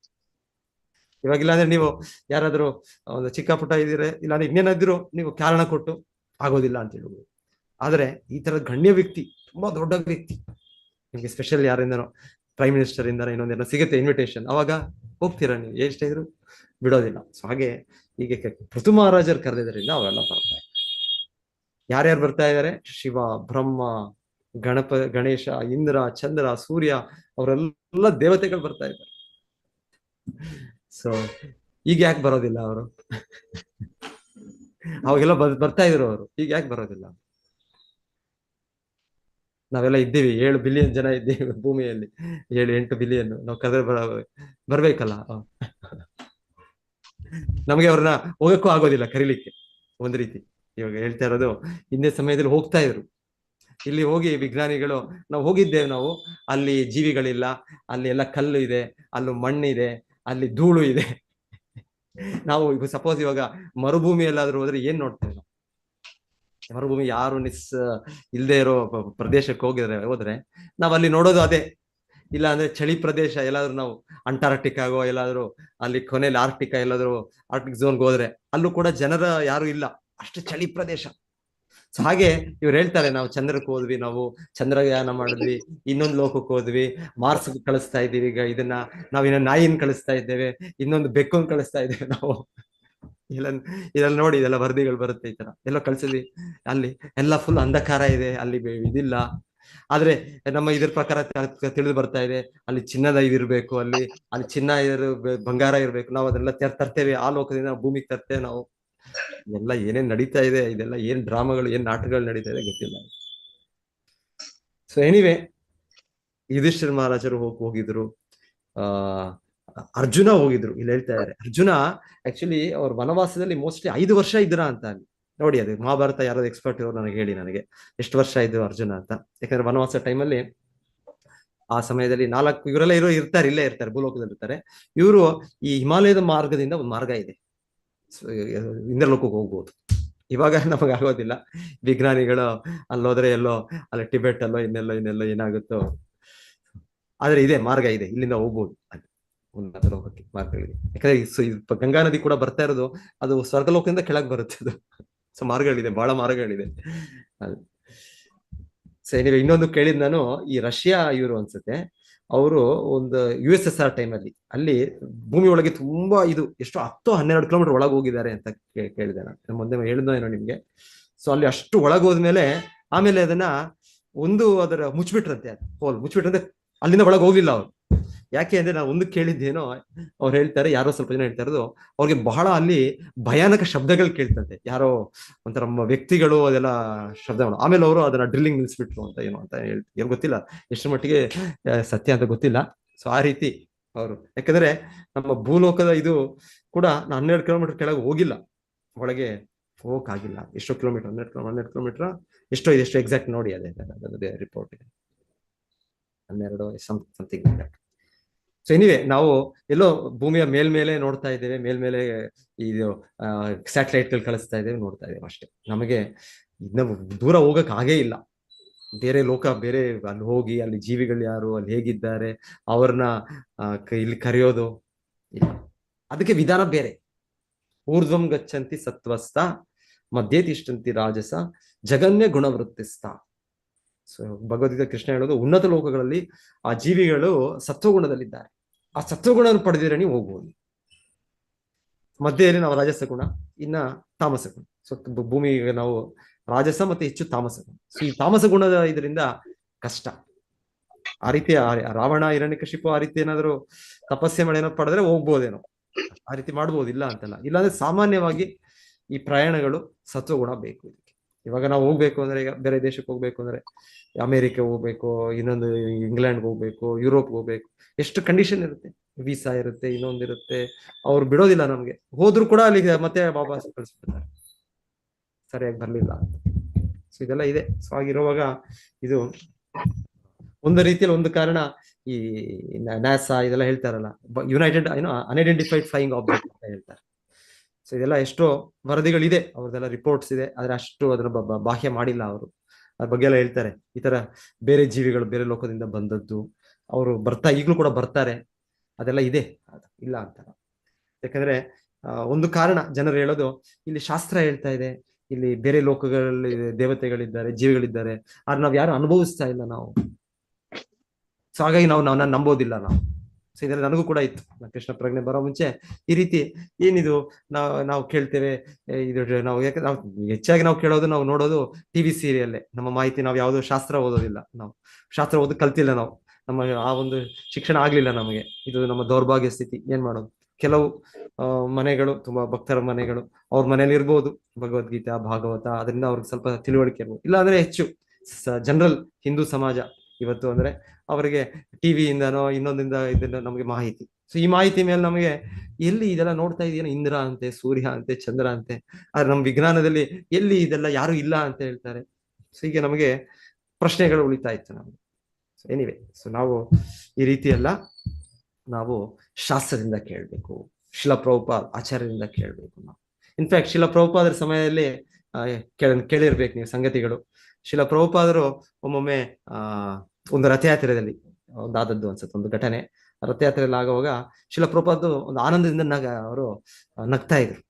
ಇವಾಗಿಲ್ಲ ಅಂದ್ರೆ ನೀವು ಯಾರಾದ್ರೂ ಒಂದು ಚಿಕ್ಕ ಪುಟ್ಟ ಇದ್ದೀರಾ, ಇಲ್ಲಾಂದ್ರೆ ಇನ್ನೇನಾದ್ರೂ ನೀವು ಕಾರಣ ಕೊಟ್ಟು ಆಗೋದಿಲ್ಲ ಅಂತ ಹೇಳ್ಬೋದು. ಆದ್ರೆ ಈ ತರ ಗಣ್ಯ ವ್ಯಕ್ತಿ, ತುಂಬಾ ದೊಡ್ಡ ವ್ಯಕ್ತಿ, ನಿಮ್ಗೆ ಸ್ಪೆಷಲ್ ಯಾರಿಂದನೋ ಪ್ರೈಮ್ ಮಿನಿಸ್ಟರ್ ಇಂದ ಇನ್ನೊಂದೇನೋ ಸಿಗುತ್ತೆ ಇನ್ವಿಟೇಷನ್, ಅವಾಗ ಹೋಗ್ತೀರಾ ನೀವು, ಎಷ್ಟೇ ಇದ್ರು ಬಿಡೋದಿಲ್ಲ. ಸೊ ಹಾಗೆ ಹೀಗೆ ಪೃಥು ಮಹಾರಾಜರು ಕರೆದಿದ್ದರಿಂದ ಅವೆಲ್ಲ ಬರ್ತಾ ಇದ್ದಾರೆ. ಯಾರ್ಯಾರು ಬರ್ತಾ ಇದ್ದಾರೆ? ಶಿವ, ಬ್ರಹ್ಮ, ಗಣೇಶ, ಇಂದ್ರ, ಚಂದ್ರ, ಸೂರ್ಯ, ಅವರೆಲ್ಲ ದೇವತೆಗಳು ಬರ್ತಾ ಇದ್ದಾರೆ. ಸೊ ಈಗ ಯಾಕೆ ಬರೋದಿಲ್ಲ ಅವರು? ಅವಾಗೆಲ್ಲ ಬರ್ತಾ ಇದ್ರು ಅವರು, ಈಗ ಯಾಕೆ ಬರೋದಿಲ್ಲ? ನಾವೆಲ್ಲ ಇದ್ದೀವಿ, 7 ಬಿಲಿಯನ್ ಜನ ಇದ್ದೀವಿ ಭೂಮಿಯಲ್ಲಿ, 7-8 ಬಿಲಿಯನ್. ನಾವು ಕರೆದ್ರೆ ಬರ್ಬೇಕಲ್ಲ. ನಮಗೆ ಅವ್ರನ್ನ ಹೋಗಕ್ಕೂ ಆಗೋದಿಲ್ಲ ಕರೀಲಿಕ್ಕೆ ಒಂದ್ ರೀತಿ. ಇವಾಗ ಹೇಳ್ತಾ ಇರೋದು, ಹಿಂದೆ ಸಮಯದಲ್ಲಿ ಹೋಗ್ತಾ ಇದ್ರು, ಇಲ್ಲಿ ಹೋಗಿ ವಿಜ್ಞಾನಿಗಳು ನಾವು ಹೋಗಿದ್ದೇವೆ, ನಾವು ಅಲ್ಲಿ ಜೀವಿಗಳಿಲ್ಲ, ಅಲ್ಲಿ ಎಲ್ಲ ಕಲ್ಲು ಇದೆ, ಅಲ್ಲಿ ಮಣ್ಣಿದೆ, ಅಲ್ಲಿ ಧೂಳು ಇದೆ. ನಾವು ಈಗ ಸಪೋಸ್ ಇವಾಗ ಮರುಭೂಮಿ ಎಲ್ಲಾದ್ರೂ ಹೋದ್ರೆ ಏನ್ ನೋಡ್ತೇವೆ ನಾವು? ಮರುಭೂಮಿ ಯಾರು ಇಲ್ದೇ ಇರೋ ಪ್ರದೇಶಕ್ಕೆ ಹೋದ್ರೆ ನಾವ್ ಅಲ್ಲಿ ನೋಡೋದು ಅದೇ. ಇಲ್ಲ ಅಂದ್ರೆ ಚಳಿ ಪ್ರದೇಶ ಎಲ್ಲಾದ್ರೂ ನಾವು ಅಂಟಾರ್ಟಿಕಾಗೋ ಎಲ್ಲಾದ್ರೂ ಅಲ್ಲಿ ಕೊನೆಯಲ್ಲಿ ಆರ್ಟಿಕಾ ಎಲ್ಲಾದ್ರೂ ಆರ್ಟಿಕ್ ಝೋನ್ಗೆ ಹೋದ್ರೆ ಅಲ್ಲೂ ಕೂಡ ಜನರ ಯಾರು ಇಲ್ಲ, ಅಷ್ಟು ಚಳಿ ಪ್ರದೇಶ. ಸೊ ಹಾಗೆ ಇವ್ರು ಹೇಳ್ತಾರೆ, ನಾವು ಚಂದ್ರಕ್ಕೆ ಹೋದ್ವಿ, ನಾವು ಚಂದ್ರಯಾನ ಮಾಡಿದ್ವಿ, ಇನ್ನೊಂದು ಲೋಕಕ್ಕೆ ಹೋದ್ವಿ, ಮಾರ್ಸ್ ಕಳಿಸ್ತಾ ಇದ್ದೀವಿ, ಈಗ ಇದನ್ನ ನಾವಿನ್ನ ನಾಯಿನ ಕಳಿಸ್ತಾ ಇದ್ದೇವೆ, ಇನ್ನೊಂದು ಬೆಕ್ಕನ್ನು ಕಳಿಸ್ತಾ ಇದ್ದೇವೆ ನಾವು. ಇದೆಲ್ಲ ನೋಡಿ, ಇದೆಲ್ಲ ವರದಿಗಳು ಬರುತ್ತೆ, ಈ ತರ ಎಲ್ಲ ಕಳ್ಸಿದ್ವಿ, ಅಲ್ಲಿ ಎಲ್ಲ ಫುಲ್ ಅಂಧಕಾರ ಇದೆ, ಅಲ್ಲಿ ಇದಿಲ್ಲ. ಆದ್ರೆ ನಮ್ಮ ಇದ್ರ ಪ್ರಕಾರ ತಿಳಿದು ಬರ್ತಾ ಇದೆ, ಅಲ್ಲಿ ಚಿನ್ನದ ಇದಿರ್ಬೇಕು, ಅಲ್ಲಿ ಚಿನ್ನ ಬಂಗಾರ ಇರ್ಬೇಕು, ನಾವು ಅದೆಲ್ಲ ತರ್ತೇವೆ, ಆ ಲೋಕದಿಂದ ಭೂಮಿಗೆ ತರ್ತೇವೆ ನಾವು. ಎಲ್ಲ ಏನೇನ್ ನಡೀತಾ ಇದೆ, ಇದೆಲ್ಲ ಏನ್ ಡ್ರಾಮಾಗಳು, ಏನ್ ನಾಟಕಗಳು ನಡೀತಾ ಇದೆ ಗೊತ್ತಿಲ್ಲ. ಸೊ ಎನಿವೆ, ಯುಧಿಷ್ಠಿರ ಮಹಾರಾಜರು ಹೋಗಿದ್ರು, ಅರ್ಜುನ ಹೋಗಿದ್ರು. ಇಲ್ಲಿ ಹೇಳ್ತಾ ಇದ್ದಾರೆ, ಅರ್ಜುನ ಆಕ್ಚುಲಿ ಅವ್ರ ವನವಾಸದಲ್ಲಿ ಮೋಸ್ಟ್ಲಿ 5 ವರ್ಷ ಇದ್ರ ಅಂತ. ಅಲ್ಲಿ ನೋಡಿ, ಅದು ಮಹಾಭಾರತ ಯಾರಾದ್ರು ಎಕ್ಸ್ಪರ್ಟ್ ಇರೋರು ನನಗೆ ಹೇಳಿ, ನನಗೆ ಎಷ್ಟು ವರ್ಷ ಇದ್ರು ಅರ್ಜುನ ಅಂತ. ಯಾಕಂದ್ರೆ ವನವಾಸ ಟೈಮಲ್ಲಿ ಆ ಸಮಯದಲ್ಲಿ 4 ಇವರೆಲ್ಲ ಇಲ್ಲೇ ಇರ್ತಾರೆ, ಭೂಲೋಕದಲ್ಲಿ ಇರ್ತಾರೆ. ಇವರು ಈ ಹಿಮಾಲಯದ ಮಾರ್ಗದಿಂದ ಒಂದು ಮಾರ್ಗ ಇದೆ, ಇಂದ್ರಲೋಕಕ್ಕೆ ಹೋಗ್ಬೋದು. ಇವಾಗ ನಮಗೆ ಆಗೋದಿಲ್ಲ, ವಿಜ್ಞಾನಿಗಳು ಅಲ್ಲೋದ್ರೆ ಎಲ್ಲೋ ಅಲ್ಲಿ ಟಿಬೆಟ್ ಅಲ್ಲೋ ಇನ್ನೆಲ್ಲೋ ಏನಾಗುತ್ತೋ. ಆದ್ರೆ ಇದೆ, ಮಾರ್ಗ ಇದೆ, ಇಲ್ಲಿಂದ ಹೋಗ್ಬೋದು, ಅಲ್ಲಿ ಉನ್ನತ ಲೋಕಕ್ಕೆ ಮಾರ್ಗಗಳಿದೆ. ಯಾಕಂದ್ರೆ ಗಂಗಾ ನದಿ ಕೂಡ ಬರ್ತಾ ಇರೋದು ಅದು ಸ್ವರ್ಗಲೋಕದಿಂದ ಕೆಳಗೆ ಬರುತ್ತೆ ಅದು. ಸೊ ಮಾರ್ಗಗಳಿದೆ, ಬಹಳ ಮಾರ್ಗಗಳಿದೆ. ಸೊ ನೀವು ಇನ್ನೊಂದು ಕೇಳಿದ್ ನಾನು, ಈ ರಷ್ಯಾ ಇವರು ಅನ್ಸುತ್ತೆ, ಅವರು ಒಂದು USSR ಟೈಮಲ್ಲಿ ಅಲ್ಲಿ ಭೂಮಿ ಒಳಗೆ ತುಂಬಾ ಇದು ಎಷ್ಟು 10-12 ಕಿಲೋಮೀಟರ್ ಒಳಗೆ ಹೋಗಿದ್ದಾರೆ ಅಂತ ಕೇಳಿದೆ ನಾನು, ಮೊನ್ನೆ ಹೇಳಿದ್ನೋ ಏನೋ ನಿಮ್ಗೆ. ಸೊ ಅಲ್ಲಿ ಅಷ್ಟು ಒಳಗೆ ಹೋದ್ಮೇಲೆ ಆಮೇಲೆ ಅದನ್ನ ಅದರ ಮುಚ್ಚಿಬಿಟ್ರಂತೆ, ಅದು ಹೋಲ್ ಮುಚ್ಚಿಬಿಟ್ರಂತೆ, ಅಲ್ಲಿಂದ ಒಳಗೆ ಹೋಗ್ಲಿಲ್ಲ ಅವ್ರು. ಯಾಕೆ ಅಂದ್ರೆ ನಾವು ಒಂದು ಕೇಳಿದ್ದೇನೋ, ಅವ್ರು ಹೇಳ್ತಾರೆ, ಯಾರೋ ಸ್ವಲ್ಪ ಜನ ಹೇಳ್ತಾ ಇರೋದು, ಅವ್ರಿಗೆ ಬಹಳ ಅಲ್ಲಿ ಭಯಾನಕ ಶಬ್ದಗಳು ಕೇಳ್ತಂತೆ, ಯಾರೋ ಒಂಥರ ವ್ಯಕ್ತಿಗಳು ಅದೆಲ್ಲ ಶಬ್ದಗಳು. ಆಮೇಲೆ ಅವರು ಅದನ್ನ ಡ್ರಿಲ್ಲಿಂಗ್ ನಿಲ್ಸ್ಬಿಟ್ರು ಅಂತ ಏನೋ ಅಂತ ಏನು ಗೊತ್ತಿಲ್ಲ, ಎಷ್ಟು ಮಟ್ಟಿಗೆ ಸತ್ಯ ಅಂತ ಗೊತ್ತಿಲ್ಲ. ಸೊ ಆ ರೀತಿ ಅವರು, ಯಾಕಂದ್ರೆ ನಮ್ಮ ಭೂಲೋಕದ ಇದು ಕೂಡ 12 ಕಿಲೋಮೀಟರ್ ಕೆಳಗೆ ಹೋಗಿಲ್ಲ, ಒಳಗೆ ಹೋಗಕ್ಕಾಗಿಲ್ಲ. ಎಷ್ಟೋ ಕಿಲೋಮೀಟರ್, 12 ಕಿಲೋಮೀಟರ್ ಎಷ್ಟೋ ಇದೆ, ಎಷ್ಟು ಎಕ್ಸಾಕ್ಟ್ ನೋಡಿ, ಅದೇ ರಿಪೋರ್ಟ್ ಇದೆ, 12 ಸಮಥಿಂಗ್. ಸೊ ಎನಿವೆ, ನಾವು ಎಲ್ಲೋ ಭೂಮಿಯ ಮೇಲ್ಮೇಲೆ ನೋಡ್ತಾ ಇದ್ದೇವೆ, ಮೇಲ್ಮೇಲೆ ಇದು ಸ್ಯಾಟಲೈಟ್ಗಳು ಕಳಿಸ್ತಾ ಇದ್ದೇವೆ, ನೋಡ್ತಾ ಇದ್ದೇವೆ ಅಷ್ಟೇ. ನಮಗೆ ಇನ್ನ ದೂರ ಹೋಗಕ್ ಆಗೇ ಇಲ್ಲ, ಬೇರೆ ಲೋಕ, ಬೇರೆ ಅಲ್ಲಿ ಹೋಗಿ ಅಲ್ಲಿ ಜೀವಿಗಳು ಯಾರು, ಅಲ್ಲಿ ಹೇಗಿದ್ದಾರೆ, ಅವ್ರನ್ನ ಇಲ್ಲಿ ಕರೆಯೋದು ಇಲ್ಲ. ಅದಕ್ಕೆ ವಿಧಾನ ಬೇರೆ. ಊರ್ಧ್ವಂ ಗಚ್ಚಂತಿ ಸತ್ವಸ್ಥ, ಮಧ್ಯೆ ತಿಷ್ಟಂತಿ ರಾಜಸ, ಜಗನ್ಯ ಗುಣವೃತ್ತಿಸ್ಥ. ಸೊ ಭಗವದ್ಗೀತಾ ಕೃಷ್ಣ ಹೇಳೋದು, ಉನ್ನತ ಲೋಕಗಳಲ್ಲಿ ಆ ಜೀವಿಗಳು ಸತ್ವಗುಣದಲ್ಲಿದ್ದಾರೆ, ಆ ಸತ್ವಗುಣವನ್ನು ಪಡೆದಿದ್ರೆ ನೀವು ಹೋಗ್ಬೋದು. ಮಧ್ಯೆಯಲ್ಲಿ ನಾವು ರಾಜಸ ಗುಣ, ಇನ್ನ ತಾಮಸ ಗುಣ. ಸೊ ಭೂಮಿಗೆ ನಾವು ರಾಜಸ ಮತ್ತೆ ಹೆಚ್ಚು ತಾಮಸ ಗುಣ. ಸೊ ಈ ತಾಮಸ ಗುಣದ ಇದರಿಂದ ಕಷ್ಟ. ಆ ರೀತಿ ರಾವಣ, ಹಿರಣ್ಯಕಶಿಪು ಆ ರೀತಿ ಏನಾದ್ರು ತಪಸ್ಸೆ ಮಾಡಿ ಏನೋ ಪಡೆದ್ರೆ ಹೋಗ್ಬೋದೇನೋ, ಆ ರೀತಿ ಮಾಡ್ಬೋದು, ಇಲ್ಲ ಅಂತಲ್ಲ. ಇಲ್ಲಾಂದ್ರೆ ಸಾಮಾನ್ಯವಾಗಿ ಈ ಪ್ರಯಾಣಗಳು ಸತ್ವಗುಣ ಬೇಕು ಇದಕ್ಕೆ. ಇವಾಗ ನಾವು ಹೋಗ್ಬೇಕು ಅಂದ್ರೆ, ಈಗ ಬೇರೆ ದೇಶಕ್ಕೆ ಹೋಗ್ಬೇಕು ಅಂದ್ರೆ, ಅಮೆರಿಕ ಹೋಗ್ಬೇಕು, ಇನ್ನೊಂದು ಇಂಗ್ಲೆಂಡ್ಗೆ ಹೋಗ್ಬೇಕು, ಯುರೋಪ್ಗೆ ಹೋಗ್ಬೇಕು, ಎಷ್ಟು ಕಂಡೀಷನ್ ಇರುತ್ತೆ, ವೀಸಾ ಇರುತ್ತೆ, ಇನ್ನೊಂದಿರುತ್ತೆ, ಅವ್ರು ಬಿಡೋದಿಲ್ಲ ನಮ್ಗೆ. ಹೋದ್ರು ಕೂಡ ಅಲ್ಲಿ ಮತ್ತೆ ವಾಪಸ್ ಕಳಿಸ್ಬಿಡ್ತಾರೆ, ಸರಿಯಾಗಿ ಬರ್ಲಿಲ್ಲ ಅಂತ. ಸೊ ಇದೆಲ್ಲ ಇದೆ. ಸೊ ಆಗಿರುವಾಗ ಇದು ಒಂದು ರೀತಿಯಲ್ಲಿ ಒಂದು ಕಾರಣ ಈ ನಾಸಾ ಇದೆಲ್ಲ ಹೇಳ್ತಾರಲ್ಲ, ಯುನೈಟೆಡ್ ಏನೋ ಅನ್ಐಡೆಂಟಿಫೈಡ್ ಫ್ಲೈಯಿಂಗ್ ಆಬ್ಜೆಕ್ಟ್ ಅಂತ ಹೇಳ್ತಾರೆ. ಸೊ ಇದೆಲ್ಲ ಎಷ್ಟೋ ವರದಿಗಳಿದೆ, ಅವ್ರದ್ದೆಲ್ಲ ರಿಪೋರ್ಟ್ಸ್ ಇದೆ, ಆದ್ರೆ ಅಷ್ಟು ಅದನ್ನ ಬಾಹ್ಯ ಮಾಡಿಲ್ಲ ಅವರು. ಅದ್ರ ಬಗ್ಗೆ ಎಲ್ಲ ಹೇಳ್ತಾರೆ, ಈ ತರ ಬೇರೆ ಜೀವಿಗಳು ಬೇರೆ ಲೋಕದಿಂದ ಬಂದದ್ದು, ಅವರು ಈಗಲೂ ಕೂಡ ಬರ್ತಾರೆ, ಅದೆಲ್ಲ ಇದೆ, ಇಲ್ಲ ಅಂತ. ಯಾಕಂದ್ರೆ ಒಂದು ಕಾರಣ ಜನರು ಹೇಳೋದು, ಇಲ್ಲಿ ಶಾಸ್ತ್ರ ಹೇಳ್ತಾ ಇದೆ ಇಲ್ಲಿ ಬೇರೆ ಲೋಕಗಳಲ್ಲಿ ದೇವತೆಗಳಿದ್ದಾರೆ, ಜೀವಿಗಳಿದ್ದಾರೆ, ಆದ್ರೆ ನಾವ್ ಯಾರು ಅನುಭವಿಸ್ತಾ ಇಲ್ಲ ನಾವು. ಸೊ ಹಾಗಾಗಿ ನಾವು ನಂಬೋದಿಲ್ಲ ನಾವು. ಸೊ ಇದರಲ್ಲಿ ನನಗೂ ಕೂಡ ಇತ್ತು, ಕೃಷ್ಣ ಪ್ರಜ್ಞೆ ಬರೋ ಮುಂಚೆ ಈ ರೀತಿ ಏನಿದು ನಾವು ಕೇಳ್ತೇವೆ, ಇದು ನಾವು ಯಾಕೆ ನಾವು ಹೆಚ್ಚಾಗಿ ನಾವು ಕೇಳೋದು, ನಾವು ನೋಡೋದು ಟಿವಿ ಸೀರಿಯಲ್ಲೇ ನಮ್ಮ ಮಾಹಿತಿ. ನಾವು ಯಾವುದು ಶಾಸ್ತ್ರ ಓದೋದಿಲ್ಲ, ನಾವು ಶಾಸ್ತ್ರ ಓದೋದು ಕಲ್ತಿಲ್ಲ ನಾವು, ನಮ್ಮ ಆ ಒಂದು ಶಿಕ್ಷಣ ಆಗ್ಲಿಲ್ಲ ನಮಗೆ. ಇದು ನಮ್ಮ ದೌರ್ಭಾಗ್ಯ ಸ್ಥಿತಿ. ಏನ್ ಮಾಡೋದು? ಕೆಲವು ಮನೆಗಳು ತುಂಬಾ ಭಕ್ತರ ಮನೆಗಳು, ಅವ್ರ ಮನೇಲಿ ಇರ್ಬೋದು ಭಗವದ್ಗೀತಾ ಭಾಗವತ, ಅದರಿಂದ ಅವ್ರಿಗೆ ಸ್ವಲ್ಪ ತಿಳುವಳಿಕೆ ಇರ್ಬೋದು. ಇಲ್ಲ ಅಂದ್ರೆ ಹೆಚ್ಚು ಜನರಲ್ ಹಿಂದೂ ಸಮಾಜ ಇವತ್ತು ಅಂದ್ರೆ ಅವರಿಗೆ ಟಿವಿಯಿಂದನೋ ಇನ್ನೊಂದಿಂದ ಇದನ್ನ ನಮಗೆ ಮಾಹಿತಿ. ಸೊ ಈ ಮಾಹಿತಿ ಮೇಲೆ ನಮಗೆ ಎಲ್ಲಿ ಇದೆಲ್ಲ ನೋಡ್ತಾ ಇದೆಯೋ, ಇಂದ್ರ ಅಂತೆ, ಸೂರ್ಯ ಅಂತೆ, ಚಂದ್ರ ಅಂತೆ, ಆದ್ರೆ ನಮ್ಮ ವಿಜ್ಞಾನದಲ್ಲಿ ಎಲ್ಲಿ ಇದೆಲ್ಲ ಯಾರು ಇಲ್ಲ ಅಂತ ಹೇಳ್ತಾರೆ. ಸೊ ಹೀಗೆ ನಮಗೆ ಪ್ರಶ್ನೆಗಳು ಉಳಿತಾ ಇತ್ತು ನಮಗೆ. ಸೊ ಎನಿವೆ, ಸೊ ನಾವು ಈ ರೀತಿ ಎಲ್ಲ ನಾವು ಶಾಸ್ತ್ರದಿಂದ ಕೇಳಬೇಕು, ಶಿಲ ಪ್ರಭುಪಾದ್ ಆಚಾರ್ಯರಿಂದ ಕೇಳಬೇಕು ನಾವು. ಇನ್ಫ್ಯಾಕ್ಟ್ ಶಿಲ ಪ್ರಭುಪಾದರ ಸಮಯದಲ್ಲಿ ಕೇಳಿರ್ಬೇಕು ನೀವು ಸಂಗತಿಗಳು. ಶಿಲ ಪ್ರಭುಪಾದರು ಒಮ್ಮೊಮ್ಮೆ ಒಂದು ರಥಯಾತ್ರೆಯಲ್ಲಿ ಒಂದಾದದ್ದು ಅನ್ಸುತ್ತೆ, ಒಂದು ಘಟನೆ. ರಥಯಾತ್ರೆಯಲ್ಲಿ ಆಗುವಾಗ ಶಿಲ ಪ್ರಭುಪಾದ್ ಒಂದು ಆನಂದದಿಂದ ಅವರು ನಗ್ತಾ ಇದ್ರು.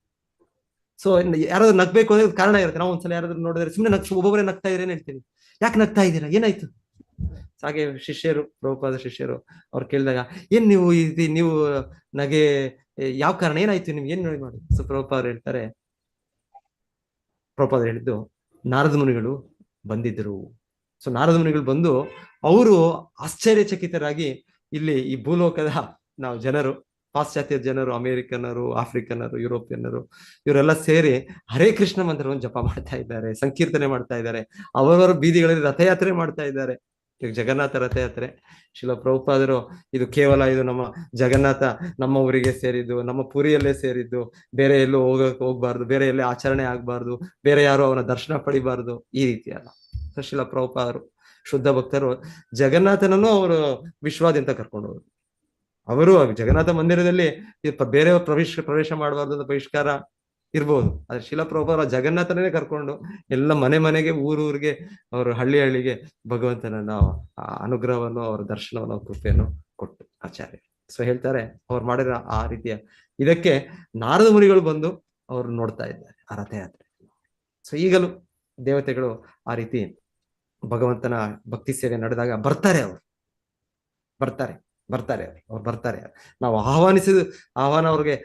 ಸೊ ಯಾರಾದ್ರೂ ನಗ್ಬೇಕು ಅಂದ್ರೆ ಕಾರಣ ಇರುತ್ತೆ. ನಾವು ಒಂದ್ಸಲ ಯಾರಾದ್ರೂ ನೋಡಿದ್ರೆ ಸುಮ್ಮನೆ ಒಬ್ಬೊಬ್ಬರೇ ನಗ್ತಾ ಇದ್ರೆ ಏನ್ ಹೇಳ್ತೀನಿ, ಯಾಕೆ ನಗ್ತಾ ಇದ್ದೀರಾ, ಏನಾಯ್ತು? ಹಾಗೆ ಶಿಷ್ಯರು, ಪ್ರಭುಪಾದ ಶಿಷ್ಯರು ಅವ್ರು ಕೇಳಿದಾಗ, ಏನ್ ನೀವು ನಗೆ ಯಾವ ಕಾರಣ, ಏನಾಯ್ತು ನಿಮ್ಗೆ, ಏನ್ ಮಾಡಿ? ಸೊ ಪ್ರಭುಪಾದ ಹೇಳ್ತಾರೆ, ಪ್ರಭುಪಾದ ಹೇಳಿದ್ದು, ನಾರದ ಮುನಿಗಳು ಬಂದಿದ್ರು. ಸೊ ನಾರದ ಮುನಿಗಳು ಬಂದು ಅವರು ಆಶ್ಚರ್ಯಚಕಿತರಾಗಿ ಇಲ್ಲಿ ಈ ಭೂಲೋಕದ ನಾವು ಜನರು, ಪಾಶ್ಚಾತ್ಯ ಜನರು, ಅಮೆರಿಕನ್ನರು, ಆಫ್ರಿಕನ್ನರು, ಯುರೋಪಿಯನ್ನರು, ಇವರೆಲ್ಲ ಸೇರಿ ಹರೇ ಕೃಷ್ಣ ಮಂತ್ರವನ್ನು ಜಪ ಮಾಡ್ತಾ ಇದ್ದಾರೆ, ಸಂಕೀರ್ತನೆ ಮಾಡ್ತಾ ಇದ್ದಾರೆ, ಅವರವರ ಬೀದಿಗಳಲ್ಲಿ ರಥಯಾತ್ರೆ ಮಾಡ್ತಾ ಇದ್ದಾರೆ. ಈಗ ಜಗನ್ನಾಥ ರಥಯಾತ್ರೆ, ಶಿಲ ಪ್ರಭುಪಾದರು ಇದು ಕೇವಲ ಇದು ನಮ್ಮ ಜಗನ್ನಾಥ ನಮ್ಮ ಊರಿಗೆ ಸೇರಿದ್ದು, ನಮ್ಮ ಪುರಿಯಲ್ಲೇ ಸೇರಿದ್ದು, ಬೇರೆ ಎಲ್ಲೂ ಹೋಗ್ಬಾರ್ದು, ಬೇರೆ ಎಲ್ಲೇ ಆಚರಣೆ ಆಗ್ಬಾರ್ದು, ಬೇರೆ ಯಾರು ಅವನ ದರ್ಶನ ಪಡಿಬಾರ್ದು, ಈ ರೀತಿ ಅಲ್ಲ. ಶಿಲ ಪ್ರಭುಪಾದರು ಶುದ್ಧ ಭಕ್ತರು ಜಗನ್ನಾಥನನ್ನು ಅವರು ವಿಶ್ವಾದ್ಯಂತ ಕರ್ಕೊಂಡು ಹೋದ್ರು. ಅವರು ಜಗನ್ನಾಥ ಮಂದಿರದಲ್ಲಿ ಬೇರೆಯವ್ರ ಪ್ರವೇಶ ಮಾಡಬಾರ್ದು ಅಂತ ಬಹಿಷ್ಕಾರ ಇರ್ಬೋದು, ಆದ್ರೆ ಶಿಲ ಪ್ರಭುಪಾದ ಜಗನ್ನಾಥನೇ ಕರ್ಕೊಂಡು ಎಲ್ಲ ಮನೆಗೆ ಊರಿಗೆ ಅವರು ಹಳ್ಳಿಗೆ ಭಗವಂತನ ಅನುಗ್ರಹವನ್ನು, ಅವರ ದರ್ಶನವನ್ನು, ಕೃಪೆಯನ್ನು ಕೊಟ್ಟು ಆಚಾರ್ಯ. ಸೊ ಹೇಳ್ತಾರೆ, ಅವ್ರು ಮಾಡಿರೋ ಆ ರೀತಿಯ ಇದಕ್ಕೆ ನಾರದ ಮುನಿಗಳು ಬಂದು ಅವ್ರು ನೋಡ್ತಾ ಇದ್ದಾರೆ ಆ ರಥಯಾತ್ರೆ. ಸೊ ಈಗಲೂ ದೇವತೆಗಳು ಆ ರೀತಿ ಭಗವಂತನ ಭಕ್ತಿ ಸೇವೆ ನಡೆದಾಗ ಬರ್ತಾರೆ, ಅವ್ರು ಬರ್ತಾರೆ. ನಾವು ಆಹ್ವಾನ ಅವ್ರಿಗೆ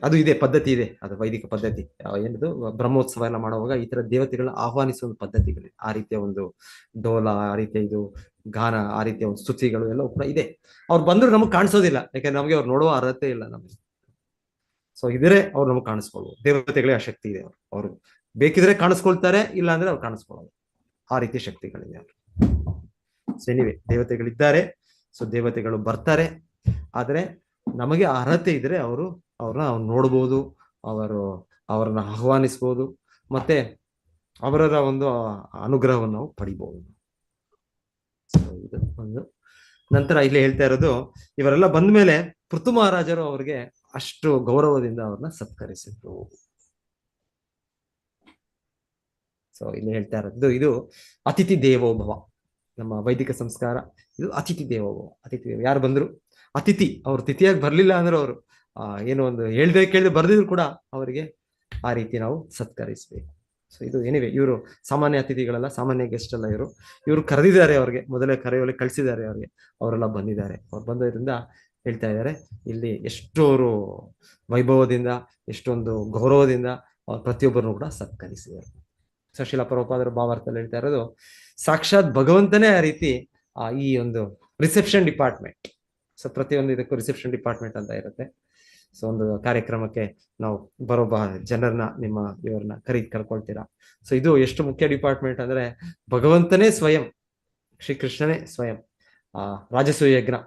ಅದು ಇದೆ, ಪದ್ಧತಿ ಇದೆ, ಅದು ವೈದಿಕ ಪದ್ಧತಿ. ಏನದು ಬ್ರಹ್ಮೋತ್ಸವ ಎಲ್ಲ ಮಾಡುವಾಗ ಈ ತರ ದೇವತೆಗಳನ್ನ ಆಹ್ವಾನಿಸುವ ಒಂದು ಪದ್ಧತಿಗಳಿದೆ. ಆ ರೀತಿಯ ಒಂದು ಡೋಲ, ಆ ರೀತಿಯ ಇದು ಗಾನ, ಆ ರೀತಿಯ ಒಂದು ಸ್ತುತಿಗಳು ಎಲ್ಲವೂ ಕೂಡ ಇದೆ. ಅವ್ರು ಬಂದ್ರು ನಮಗ್ ಕಾಣಿಸೋದಿಲ್ಲ, ಯಾಕಂದ್ರೆ ನಮಗೆ ಅವ್ರು ನೋಡುವ ಅರ್ಹತೆ ಇಲ್ಲ ನಮಗೆ. ಸೊ ಇದ್ರೆ ಅವ್ರು ನಮಗ್ ಕಾಣಿಸ್ಕೊಳ್ಬೋದು. ದೇವತೆಗಳಿಗೆ ಆ ಶಕ್ತಿ ಇದೆ. ಅವ್ರು ಬೇಕಿದ್ರೆ ಕಾಣಿಸ್ಕೊಳ್ತಾರೆ, ಇಲ್ಲ ಅಂದ್ರೆ ಅವ್ರು ಕಾಣಿಸ್ಕೊಳ್ಳೋದು. ಆ ರೀತಿಯ ಶಕ್ತಿಗಳಿದೆ ಅವ್ರು. So anyway, ದೇವತೆಗಳಿದ್ದಾರೆ. ಸೊ ದೇವತೆಗಳು ಬರ್ತಾರೆ, ಆದ್ರೆ ನಮಗೆ ಅರ್ಹತೆ ಇದ್ರೆ ಅವ್ರನ್ನ ನೋಡ್ಬೋದು, ಅವರನ್ನ ಆಹ್ವಾನಿಸ್ಬೋದು, ಮತ್ತೆ ಅವರ ಒಂದು ಅನುಗ್ರಹವನ್ನು ನಾವು ಪಡಿಬಹುದು. ಇದು ಒಂದು. ನಂತರ ಇಲ್ಲಿ ಹೇಳ್ತಾ ಇರೋದು, ಇವರೆಲ್ಲ ಬಂದ ಮೇಲೆ ಪೃಥು ಮಹಾರಾಜರು ಅವ್ರಿಗೆ ಅಷ್ಟು ಗೌರವದಿಂದ ಅವ್ರನ್ನ ಸತ್ಕರಿಸಿದ್ರು. ಸೊ ಇಲ್ಲಿ ಹೇಳ್ತಾ ಇರೋದು, ಇದು ಅತಿಥಿ ದೇವೋಭವ, ನಮ್ಮ ವೈದಿಕ ಸಂಸ್ಕಾರ. ಇದು ಅತಿಥಿ ದೇವೋಭವ. ಯಾರು ಬಂದ್ರು ಅತಿಥಿ, ಅವ್ರು ತಿಥಿಯಾಗಿ ಬರ್ಲಿಲ್ಲ ಅಂದ್ರೆ ಅವರು ಏನೋ ಒಂದು ಕೇಳ್ದೆ ಬರ್ದಿದ್ರು ಕೂಡ ಅವರಿಗೆ ಆ ರೀತಿ ನಾವು ಸತ್ಕರಿಸ್ಬೇಕು. ಸೊ ಇದು ಏನಿವೆ, ಇವರು ಸಾಮಾನ್ಯ ಅತಿಥಿಗಳಲ್ಲ, ಸಾಮಾನ್ಯ ಗೆಸ್ಟ್ ಅಲ್ಲ, ಇವರು ಕರೆದಿದ್ದಾರೆ, ಅವ್ರಿಗೆ ಮೊದಲೇ ಕರೆಯೋಲಿ ಕಳಿಸಿದ್ದಾರೆ ಅವ್ರಿಗೆ, ಅವರೆಲ್ಲ ಬಂದಿದ್ದಾರೆ. ಅವ್ರು ಬಂದೋದ್ರಿಂದ ಹೇಳ್ತಾ ಇದ್ದಾರೆ, ಇಲ್ಲಿ ಎಷ್ಟೋರು ವೈಭವದಿಂದ, ಎಷ್ಟೊಂದು ಗೌರವದಿಂದ ಪ್ರತಿಯೊಬ್ಬರನ್ನು ಕೂಡ ಸತ್ಕರಿಸಿದ್ದಾರೆ. ಶಿಲ ಪ್ರಭುಪಾದರ ಭಾವಾರ್ಥದಲ್ಲಿ ಹೇಳ್ತಾ ಇರೋದು, ಸಾಕ್ಷಾತ್ ಭಗವಂತನೇ ಆ ರೀತಿ ಈ ಒಂದು ರಿಸೆಪ್ಷನ್ ಡಿಪಾರ್ಟ್ಮೆಂಟ್. ಸೊ ಪ್ರತಿಯೊಂದು ಇದಕ್ಕೂ ರಿಸೆಪ್ಷನ್ ಡಿಪಾರ್ಟ್ಮೆಂಟ್ ಅಂತ ಇರುತ್ತೆ. ಸೊ ಒಂದು ಕಾರ್ಯಕ್ರಮಕ್ಕೆ ನಾವು ಬರೋ ಜನರನ್ನ, ಇವ್ರನ್ನ ಕರ್ಕೊಳ್ತೀರಾ. ಸೊ ಇದು ಎಷ್ಟು ಮುಖ್ಯ ಡಿಪಾರ್ಟ್ಮೆಂಟ್ ಅಂದ್ರೆ, ಭಗವಂತನೇ ಸ್ವಯಂ, ಶ್ರೀಕೃಷ್ಣನೇ ಸ್ವಯಂ ರಾಜಸೂಯ ಯಜ್ಞ,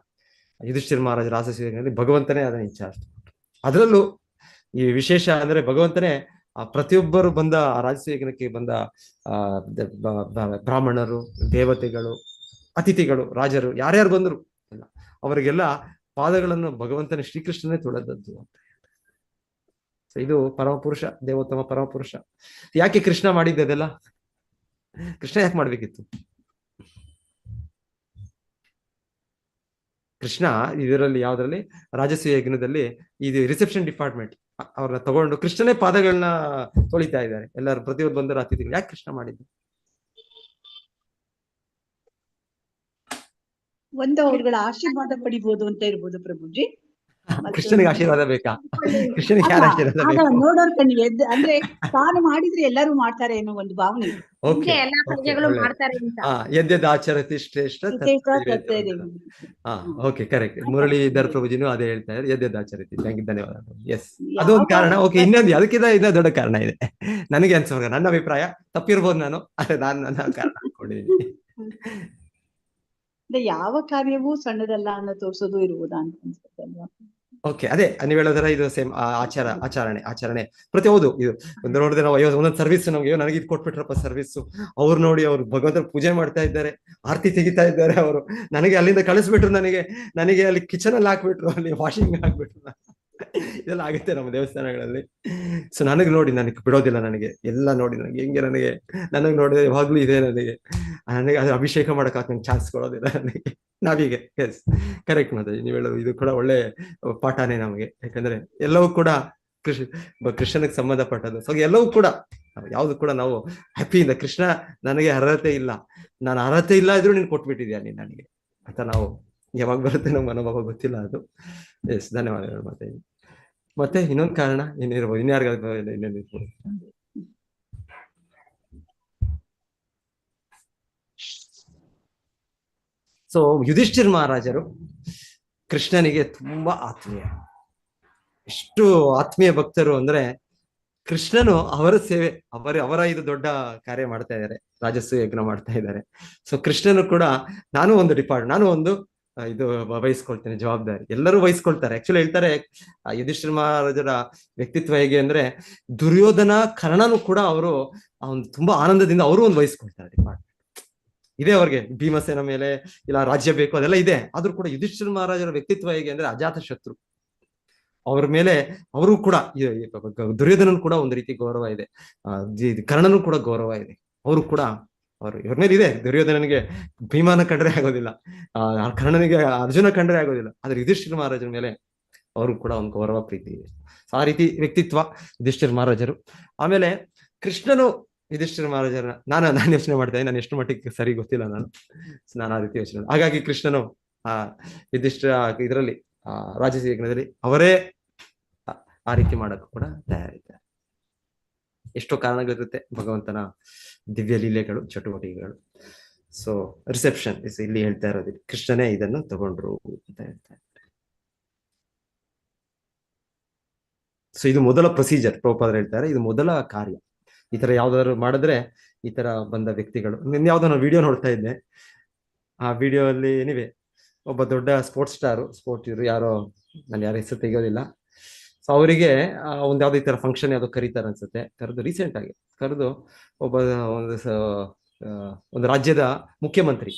ಯುಧಿಷ್ಠಿರ ಮಹಾರಾಜ ರಾಜಸೂಯ ಯಜ್ಞದಲ್ಲಿ ಭಗವಂತನೇ ಅದನ್ನ ಇನ್ಚಾರ್ಜ್. ಅದರಲ್ಲೂ ಈ ವಿಶೇಷ ಅಂದ್ರೆ, ಭಗವಂತನೇ ಪ್ರತಿಯೊಬ್ಬರು ಬಂದ ರಾಜಸೂಯ ಯಜ್ಞಕ್ಕೆ ಬಂದ ಬ್ರಾಹ್ಮಣರು, ದೇವತೆಗಳು, ಅತಿಥಿಗಳು, ರಾಜರು, ಯಾರ್ಯಾರು ಬಂದರು ಎಲ್ಲ ಅವರಿಗೆಲ್ಲ ಪಾದಗಳನ್ನು ಭಗವಂತನ ಶ್ರೀಕೃಷ್ಣನೇ ತೊಳೆದದ್ದು ಅಂತ. ಇದು ಪರಮಪುರುಷ, ದೇವೋತ್ತಮ ಪರಮಪುರುಷ. ಯಾಕೆ ಕೃಷ್ಣ ಮಾಡಿದ್ದದೆಲ್ಲ? ಕೃಷ್ಣ ಯಾಕೆ ಮಾಡ್ಬೇಕಿತ್ತು? ಕೃಷ್ಣ ಇದರಲ್ಲಿ ಯಾವ್ದ್ರಲ್ಲಿ ರಾಜಸೂಯ ಯಜ್ಞದಲ್ಲಿ ಇದು ರಿಸೆಪ್ಷನ್ ಡಿಪಾರ್ಟ್ಮೆಂಟ್ ಅವ್ರನ್ನ ತಗೊಂಡು ಕೃಷ್ಣನೇ ಪಾದಗಳನ್ನ ತೊಳಿತಾ ಇದ್ದಾರೆ ಎಲ್ಲರೂ, ಪ್ರತಿಯೊಂದು ಬಂದರು ಅತಿಥಿಗಳು. ಯಾಕೆ ಕೃಷ್ಣ ಮಾಡಿದ್ದು? ಒಂದು ಅವ್ರುಗಳ ಆಶೀರ್ವಾದ ಪಡಿಬಹುದು ಅಂತ ಇರ್ಬೋದು ಪ್ರಭುಜಿ. ಕೃಷ್ಣನಿಗೆ ಆಶೀರ್ವಾದ ಬೇಕಾ? ಕೃಷ್ಣನಿಗೆ ಯಾರ ಆಶೀರ್ವಾದ ಬೇಕು? ನೋಡೋರ್ ಕಣ್ಣಿಗೆ ಅಂದ್ರೆ ತಾನು ಮಾಡಿದ್ರೆ ಎಲ್ಲರೂ ಮಾಡ್ತಾರೆ ಅನ್ನೋ ಒಂದು ಭಾವನೆ. ಓಕೆ, ಎಲ್ಲಾ ಪ್ರಜೆಗಳು ಮಾಡ್ತಾರೆ ಅಂತ. ಎದ್ದೆದ್ದು ಆಚರತಿ ಶ್ರೇಷ್ಠ. ಹಾ, ಓಕೆ, ಕರೆಕ್ಟ್. ಮುರಳೀಧರ್ ಪ್ರಭುಜಿನೂ ಅದೇ ಹೇಳ್ತಾ ಇದ್ದಾರೆ, ಎದ್ದೆದ್ದು ಆಚರತಿ. ಥ್ಯಾಂಕ್ ಯು, ಧನ್ಯವಾದ. ಎಸ್, ಅದೊಂದು ಕಾರಣ. ಓಕೆ, ಇನ್ನೊಂದು ಅದಕ್ಕಿಂತ ಇನ್ನೂ ದೊಡ್ಡ ಕಾರಣ ಇದೆ ನನಗೆ ಅನ್ಸೋಗ, ನನ್ನ ಅಭಿಪ್ರಾಯ ತಪ್ಪಿರ್ಬೋದು, ನಾನು ನಾನು ನನ್ನ ಕಾರಣ ಹಾಕೊಂಡಿದ್ದೀನಿ. ಯಾವ ಕಾರ್ಯವೂ ಸಣ್ಣದಲ್ಲ ಅನ್ನೋ ತೋರ್ಸೋದು ಇರುವುದಾ ಅಂತ ಅನ್ಸುತ್ತೆ ಅಲ್ವಾ? ಓಕೆ, ಅದೇ ನೀವು ಹೇಳೋದರ ಇದು ಸೇಮ್ ಆಚರಣೆ ಪ್ರತಿಯೊಂದು ಇದು ಒಂದು ನೋಡಿದ್ರೆ ನಾವು ಒಂದೊಂದು ಸರ್ವಿಸ್ ನಮ್ಗೆ ನನಗೆ ಇದು ಕೊಟ್ಬಿಟ್ರಪ್ಪ ಸರ್ವಿಸ್, ಅವ್ರು ನೋಡಿ ಅವ್ರು ಭಗವಂತನ ಪೂಜೆ ಮಾಡ್ತಾ ಇದ್ದಾರೆ, ಆರತಿ ತೆಗಿತಾ ಇದ್ದಾರೆ ಅವರು, ನನಗೆ ಅಲ್ಲಿಂದ ಕಳಿಸ್ಬಿಟ್ರು, ನನಗೆ ಅಲ್ಲಿ ಕಿಚನ್ ಅಲ್ಲಿ ಹಾಕ್ಬಿಟ್ರು, ಅಲ್ಲಿ ವಾಷಿಂಗ್ ಹಾಕ್ಬಿಟ್ರು. ಇದೆಲ್ಲ ಆಗುತ್ತೆ ನಮ್ಮ ದೇವಸ್ಥಾನಗಳಲ್ಲಿ. ಸೊ ನನಗೆ ನೋಡಿ ನನಗೆ ಬಿಡೋದಿಲ್ಲ, ನನಗೆ ಎಲ್ಲ ನೋಡಿ ನನಗೆ ನನಗೆ ನೋಡಿದ್ರೆ ಯಾವಾಗ್ಲೂ ಇದೆ, ನನಗೆ ಅದು ಅಭಿಷೇಕ ಮಾಡಕ್ ನಂಗೆ ಚಾನ್ಸ್ ಕೊಡೋದಿಲ್ಲ ನನಗೆ. ನಾವೀಗ ಎಸ್, ಕರೆಕ್ಟ್ ಮಾತಾಡಿ ನೀವು ಹೇಳೋದು, ಇದು ಕೂಡ ಒಳ್ಳೆ ಪಾಠನೇ ನಮಗೆ. ಯಾಕಂದ್ರೆ ಎಲ್ಲವೂ ಕೂಡ ಕೃಷ್ಣನಿಗೆ ಸಂಬಂಧಪಟ್ಟದ್ದು. ಸೊ ಎಲ್ಲವೂ ಕೂಡ ಯಾವ್ದು ಕೂಡ ನಾವು ಹ್ಯಾಪಿಯಿಂದ, ಕೃಷ್ಣ ನನಗೆ ಅರ್ಹತೆ ಇಲ್ಲ, ನಾನು ಅರ್ಹತೆ ಇಲ್ಲ ಇದ್ರೂ ನೀನು ಕೊಟ್ಬಿಟ್ಟಿದ್ಯಾ ನೀನು ನನಗೆ ಅಂತ ನಾವು ಯಾವಾಗ ಬರುತ್ತೆ ನಮ್ಗೆ ಅನುಭವ ಗೊತ್ತಿಲ್ಲ ಅದು. ಎಸ್, ಧನ್ಯವಾದಗಳು. ಮತ್ತೆ ಇನ್ನೊಂದು ಕಾರಣ ಏನಿರ್ಬೋದು, ಇನ್ಯಾರಿಗಾದ್ರು ಇನ್ನೊಂದಿರ್ಬೋದು. ಸೊ ಯುಧಿಷ್ಠಿರ್ ಮಹಾರಾಜರು ಕೃಷ್ಣನಿಗೆ ತುಂಬಾ ಆತ್ಮೀಯ, ಎಷ್ಟು ಆತ್ಮೀಯ ಭಕ್ತರು ಅಂದ್ರೆ ಕೃಷ್ಣನು ಅವರ ಸೇವೆ, ಅವರ ಇದು ದೊಡ್ಡ ಕಾರ್ಯ ಮಾಡ್ತಾ ಇದ್ದಾರೆ, ರಾಜಸೂಯ ಯಜ್ಞ ಮಾಡ್ತಾ ಇದ್ದಾರೆ. ಸೊ ಕೃಷ್ಣನು ಕೂಡ ನಾನು ಒಂದು ಇದು ವಹಿಸ್ಕೊಳ್ತೇನೆ ಜವಾಬ್ದಾರಿ, ಎಲ್ಲರೂ ವಹಿಸ್ಕೊಳ್ತಾರೆ. ಆಕ್ಚುಲಿ ಹೇಳ್ತಾರೆ ಯುಧಿಷ್ಠಿರ ಮಹಾರಾಜರ ವ್ಯಕ್ತಿತ್ವ ಹೇಗೆ ಅಂದ್ರೆ, ದುರ್ಯೋಧನ ಕರ್ಣನು ಕೂಡ ಅವರು ತುಂಬಾ ಆನಂದದಿಂದ ಅವರು ಒಂದು ವಹಿಸ್ಕೊಳ್ತಾರೆ ಡಿಪಾರ್ಟ್ಮೆಂಟ್ ಇದೆ ಅವ್ರಿಗೆ. ಭೀಮಸೇನ ಮೇಲೆ ಇಲ್ಲ ರಾಜ್ಯ ಬೇಕು ಅದೆಲ್ಲ ಇದೆ, ಆದ್ರೂ ಕೂಡ ಯುಧಿಷ್ಠಿರ ಮಹಾರಾಜರ ವ್ಯಕ್ತಿತ್ವ ಹೇಗೆ ಅಂದ್ರೆ ಅಜಾತ ಶತ್ರು, ಅವ್ರ ಮೇಲೆ ಅವರು ಕೂಡ ದುರ್ಯೋಧನನ್ ಕೂಡ ಒಂದು ರೀತಿ ಗೌರವ ಇದೆ, ಕರ್ಣನು ಕೂಡ ಗೌರವ ಇದೆ, ಅವರು ಕೂಡ ಇವ್ರ ಮೇಲೆ ಇದೆ. ದುರ್ಯೋಧನನಿಗೆ ಭೀಮನ ಕಂಡ್ರೆ ಆಗೋದಿಲ್ಲ, ಕರ್ಣನಿಗೆ ಅರ್ಜುನ ಕಂಡ್ರೆ ಆಗೋದಿಲ್ಲ, ಆದ್ರೆ ಯುಧಿಷ್ಠಿರ ಮಹಾರಾಜರ ಮೇಲೆ ಅವರು ಕೂಡ ಒಂದು ಗೌರವ ಪ್ರೀತಿ ಇದೆ. ಆ ರೀತಿ ವ್ಯಕ್ತಿತ್ವ ಯುಧಿಷ್ಠಿರ ಮಹಾರಾಜರು. ಆಮೇಲೆ ಕೃಷ್ಣನು ಯುಧಿಷ್ಠಿರ ಮಹಾರಾಜರ ನಾನು ಯೋಚನೆ ಮಾಡ್ತಾ ಇದ್ದೀನಿ, ನಾನು ಎಷ್ಟು ಮಟ್ಟಿಗೆ ಸರಿ ಗೊತ್ತಿಲ್ಲ, ನಾನು ಆ ರೀತಿ ಯೋಚನೆ. ಹಾಗಾಗಿ ಕೃಷ್ಣನು ಯುಧಿಷ್ಠಿರ ಇದರಲ್ಲಿ ರಾಜಸೂಯ ಯಜ್ಞದಲ್ಲಿ ಅವರೇ ಆ ರೀತಿ ಮಾಡಕ್ಕೂ ಕೂಡ ತಯಾರಿದ್ದಾರೆ. ಎಷ್ಟೋ ಕಾರಣಗಳಿರುತ್ತೆ ಭಗವಂತನ ದಿವ್ಯ ಲೀಲೆಗಳು, ಚಟುವಟಿಕೆಗಳು. ಸೊ ರಿಸೆಪ್ಷನ್ ಇಲ್ಲಿ ಹೇಳ್ತಾ ಇರೋದು, ಕೃಷ್ಣನೇ ಇದನ್ನು ತಗೊಂಡ್ರು ಅಂತ ಹೇಳ್ತಾ ಇದ್ದಾರೆ. ಸೊ ಇದು ಮೊದಲ ಪ್ರೊಸೀಜರ್, ಪ್ರಭುಪಾದರು ಹೇಳ್ತಾರೆ, ಇದು ಮೊದಲ ಕಾರ್ಯ. ಈ ತರ ಯಾವ್ದಾದ್ರು ಮಾಡಿದ್ರೆ ಈ ತರ ಬಂದ ವ್ಯಕ್ತಿಗಳು, ಯಾವ್ದೋ ನಾನು ವಿಡಿಯೋ ನೋಡ್ತಾ ಇದ್ದೆ, ಆ ವಿಡಿಯೋ ಅಲ್ಲಿ ಏನಿವೆ ಒಬ್ಬ ದೊಡ್ಡ ಸ್ಪೋರ್ಟ್ಸ್ ಸ್ಟಾರು, ಇವರು ಯಾರೋ, ನಾನು ಯಾರ ಹೆಸರು ತೆಗೆಯೋದಿಲ್ಲ. ಸೊ ಅವರಿಗೆ ಒಂದ್ ಯಾವ್ದು ಈ ತರ ಫಂಕ್ಷನ್ ಯಾವ್ದೋ ಕರೀತಾರೆ ಅನ್ಸುತ್ತೆ, ಕರೆದು ರೀಸೆಂಟ್ ಆಗಿ ಕರೆದು ಒಂದು ರಾಜ್ಯದ ಮುಖ್ಯಮಂತ್ರಿ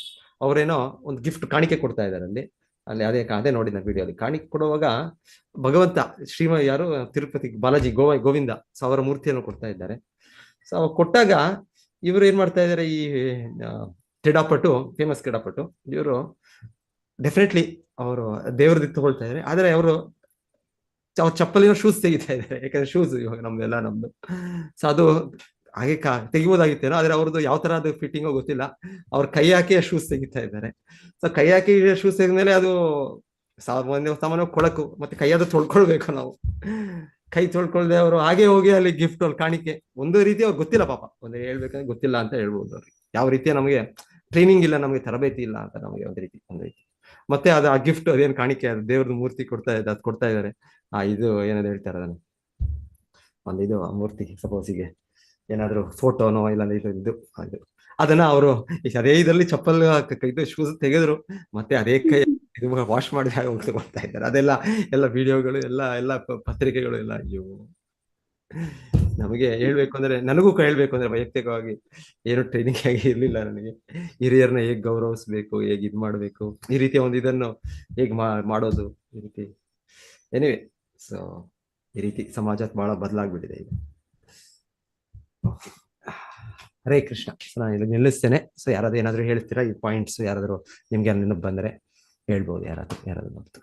ಅವರೇನೋ ಒಂದು ಗಿಫ್ಟ್ ಕಾಣಿಕೆ ಕೊಡ್ತಾ ಇದ್ದಾರೆ ಅಲ್ಲಿ ಅದೇ ನೋಡಿ ನಾನು ವಿಡಿಯೋ ಅಲ್ಲಿ ಕಾಣಿಕೆ ಕೊಡುವಾಗ ಭಗವಂತ ಯಾರು ತಿರುಪತಿ ಬಾಲಾಜಿ ಗೋವಿಂದ, ಸೊ ಅವರ ಮೂರ್ತಿಯನ್ನು ಕೊಡ್ತಾ ಇದ್ದಾರೆ. ಸೊ ಅವಾಗ ಕೊಟ್ಟಾಗ ಇವರು ಏನ್ ಮಾಡ್ತಾ ಇದ್ದಾರೆ, ಈ ಫೇಮಸ್ ಕ್ರೀಡಾಪಟು ಇವರು ಡೆಫಿನೆಟ್ಲಿ ಅವರು ದೇವ್ರದ್ದು ತಗೊಳ್ತಾ ಇದ್ದಾರೆ, ಆದ್ರೆ ಅವರು ಅವ್ರ ಚಪ್ಪಲಿನ ಶೂಸ್ ತೆಗಿತಾ ಇದ್ದಾರೆ. ಯಾಕಂದ್ರೆ ಶೂಸ್ ಇವಾಗ ನಮ್ದು. ಸೊ ಅದು ಹಾಗೆ ತೆಗಿಬೋದಾಗಿತ್ತೇನೋ, ಆದ್ರೆ ಅವ್ರದ್ದು ಯಾವ ತರ ಅದು ಫಿಟ್ಟಿಂಗೋ ಗೊತ್ತಿಲ್ಲ, ಅವ್ರ ಕೈ ಹಾಕಿ ಶೂಸ್ ತೆಗಿತಾ ಇದ್ದಾರೆ. ಸೊ ಕೈ ಹಾಕಿ ಶೂಸ್ ತೆಗೆದ್ಮೇಲೆ ಅದು ಸಾಮಾನ್ಯ ಕೊಳಕು, ಮತ್ತೆ ಕೈಯಾದ ತೊಳ್ಕೊಳ್ಬೇಕು ನಾವು. ಕೈ ತೊಳ್ಕೊಳ್ದೆ ಅವರು ಹಾಗೆ ಹೋಗಿ ಅಲ್ಲಿ ಗಿಫ್ಟ್ ಅಲ್ಲಿ ಕಾಣಿಕೆ, ಒಂದು ರೀತಿ ಅವ್ರಿಗೆ ಗೊತ್ತಿಲ್ಲ ಪಾಪ, ಒಂದು ಹೇಳ್ಬೇಕಂದ್ರೆ ಗೊತ್ತಿಲ್ಲ ಅಂತ ಹೇಳ್ಬೋದು ಅವ್ರಿಗೆ. ಯಾವ ರೀತಿಯ ನಮಗೆ ಟ್ರೈನಿಂಗ್ ಇಲ್ಲ, ನಮಗೆ ತರಬೇತಿ ಇಲ್ಲ ಅಂತ ನಮಗೆ ಒಂದು ರೀತಿ. ಮತ್ತೆ ಅದು ಆ ಗಿಫ್ಟ್ ಅದೇನು ಕಾಣಿಕೆ, ಅದು ದೇವ್ರದ್ದು ಮೂರ್ತಿ ಕೊಡ್ತಾ ಇದ್ದಾರೆ. ಇದು ಏನಾದ್ರು ಹೇಳ್ತಾರೆ ಅದನ್ನು, ಇದು ಆ ಮೂರ್ತಿ ಸಪೋಸಿಗೆ ಏನಾದ್ರು ಫೋಟೋನೋ ಇಲ್ಲ ಇದು ಅದನ್ನ ಅವರು ಅದೇ ಇದರಲ್ಲಿ ಚಪ್ಪಲ್ ಇದು ಶೂಸ್ ತೆಗೆದ್ರು, ಮತ್ತೆ ಅದೇ ಕೈ ಇದು ವಾಶ್ ಮಾಡಿ ತಗೊಳ್ತಾ ಇದ್ದಾರೆ. ಎಲ್ಲ ವಿಡಿಯೋಗಳು ಎಲ್ಲ ಪತ್ರಿಕೆಗಳು ಎಲ್ಲ ನಮಗೆ ಹೇಳ್ಬೇಕು ಅಂದ್ರೆ, ನನಗೂ ಹೇಳ್ಬೇಕು ಅಂದ್ರೆ ವೈಯಕ್ತಿಕವಾಗಿ ಏನು ಟ್ರೈನಿಂಗ್ ಆಗಿ ಇರ್ಲಿಲ್ಲ ನನಗೆ. ಹಿರಿಯರನ್ನ ಹೇಗ್ ಗೌರವಿಸ್ಬೇಕು, ಹೇಗ್ ಇದ್ ಮಾಡ್ಬೇಕು, ಈ ರೀತಿಯ ಒಂದು ಇದನ್ನು ಹೇಗ್ ಮಾಡೋದು, ಈ ರೀತಿ. ಎನಿವೆ, ಸೊ ಈ ರೀತಿ ಸಮಾಜ ಬಹಳ ಬದಲಾಗ್ಬಿಟ್ಟಿದೆ ಈಗ. ಹರೇ ಕೃಷ್ಣ. ನಾನು ಇಲ್ಲಿ ನಿಲ್ಲಿಸ್ತೇನೆ. ಸೊ ಯಾರಾದ್ರೂ ಏನಾದ್ರು ಹೇಳ್ತೀರಾ ಈ ಪಾಯಿಂಟ್ಸ್, ಯಾರಾದ್ರೂ ನಿಮ್ಗೆ ನೆನಪು ಬಂದ್ರೆ ಹೇಳ್ಬೋದು, ಯಾರಾದ್ರೂ.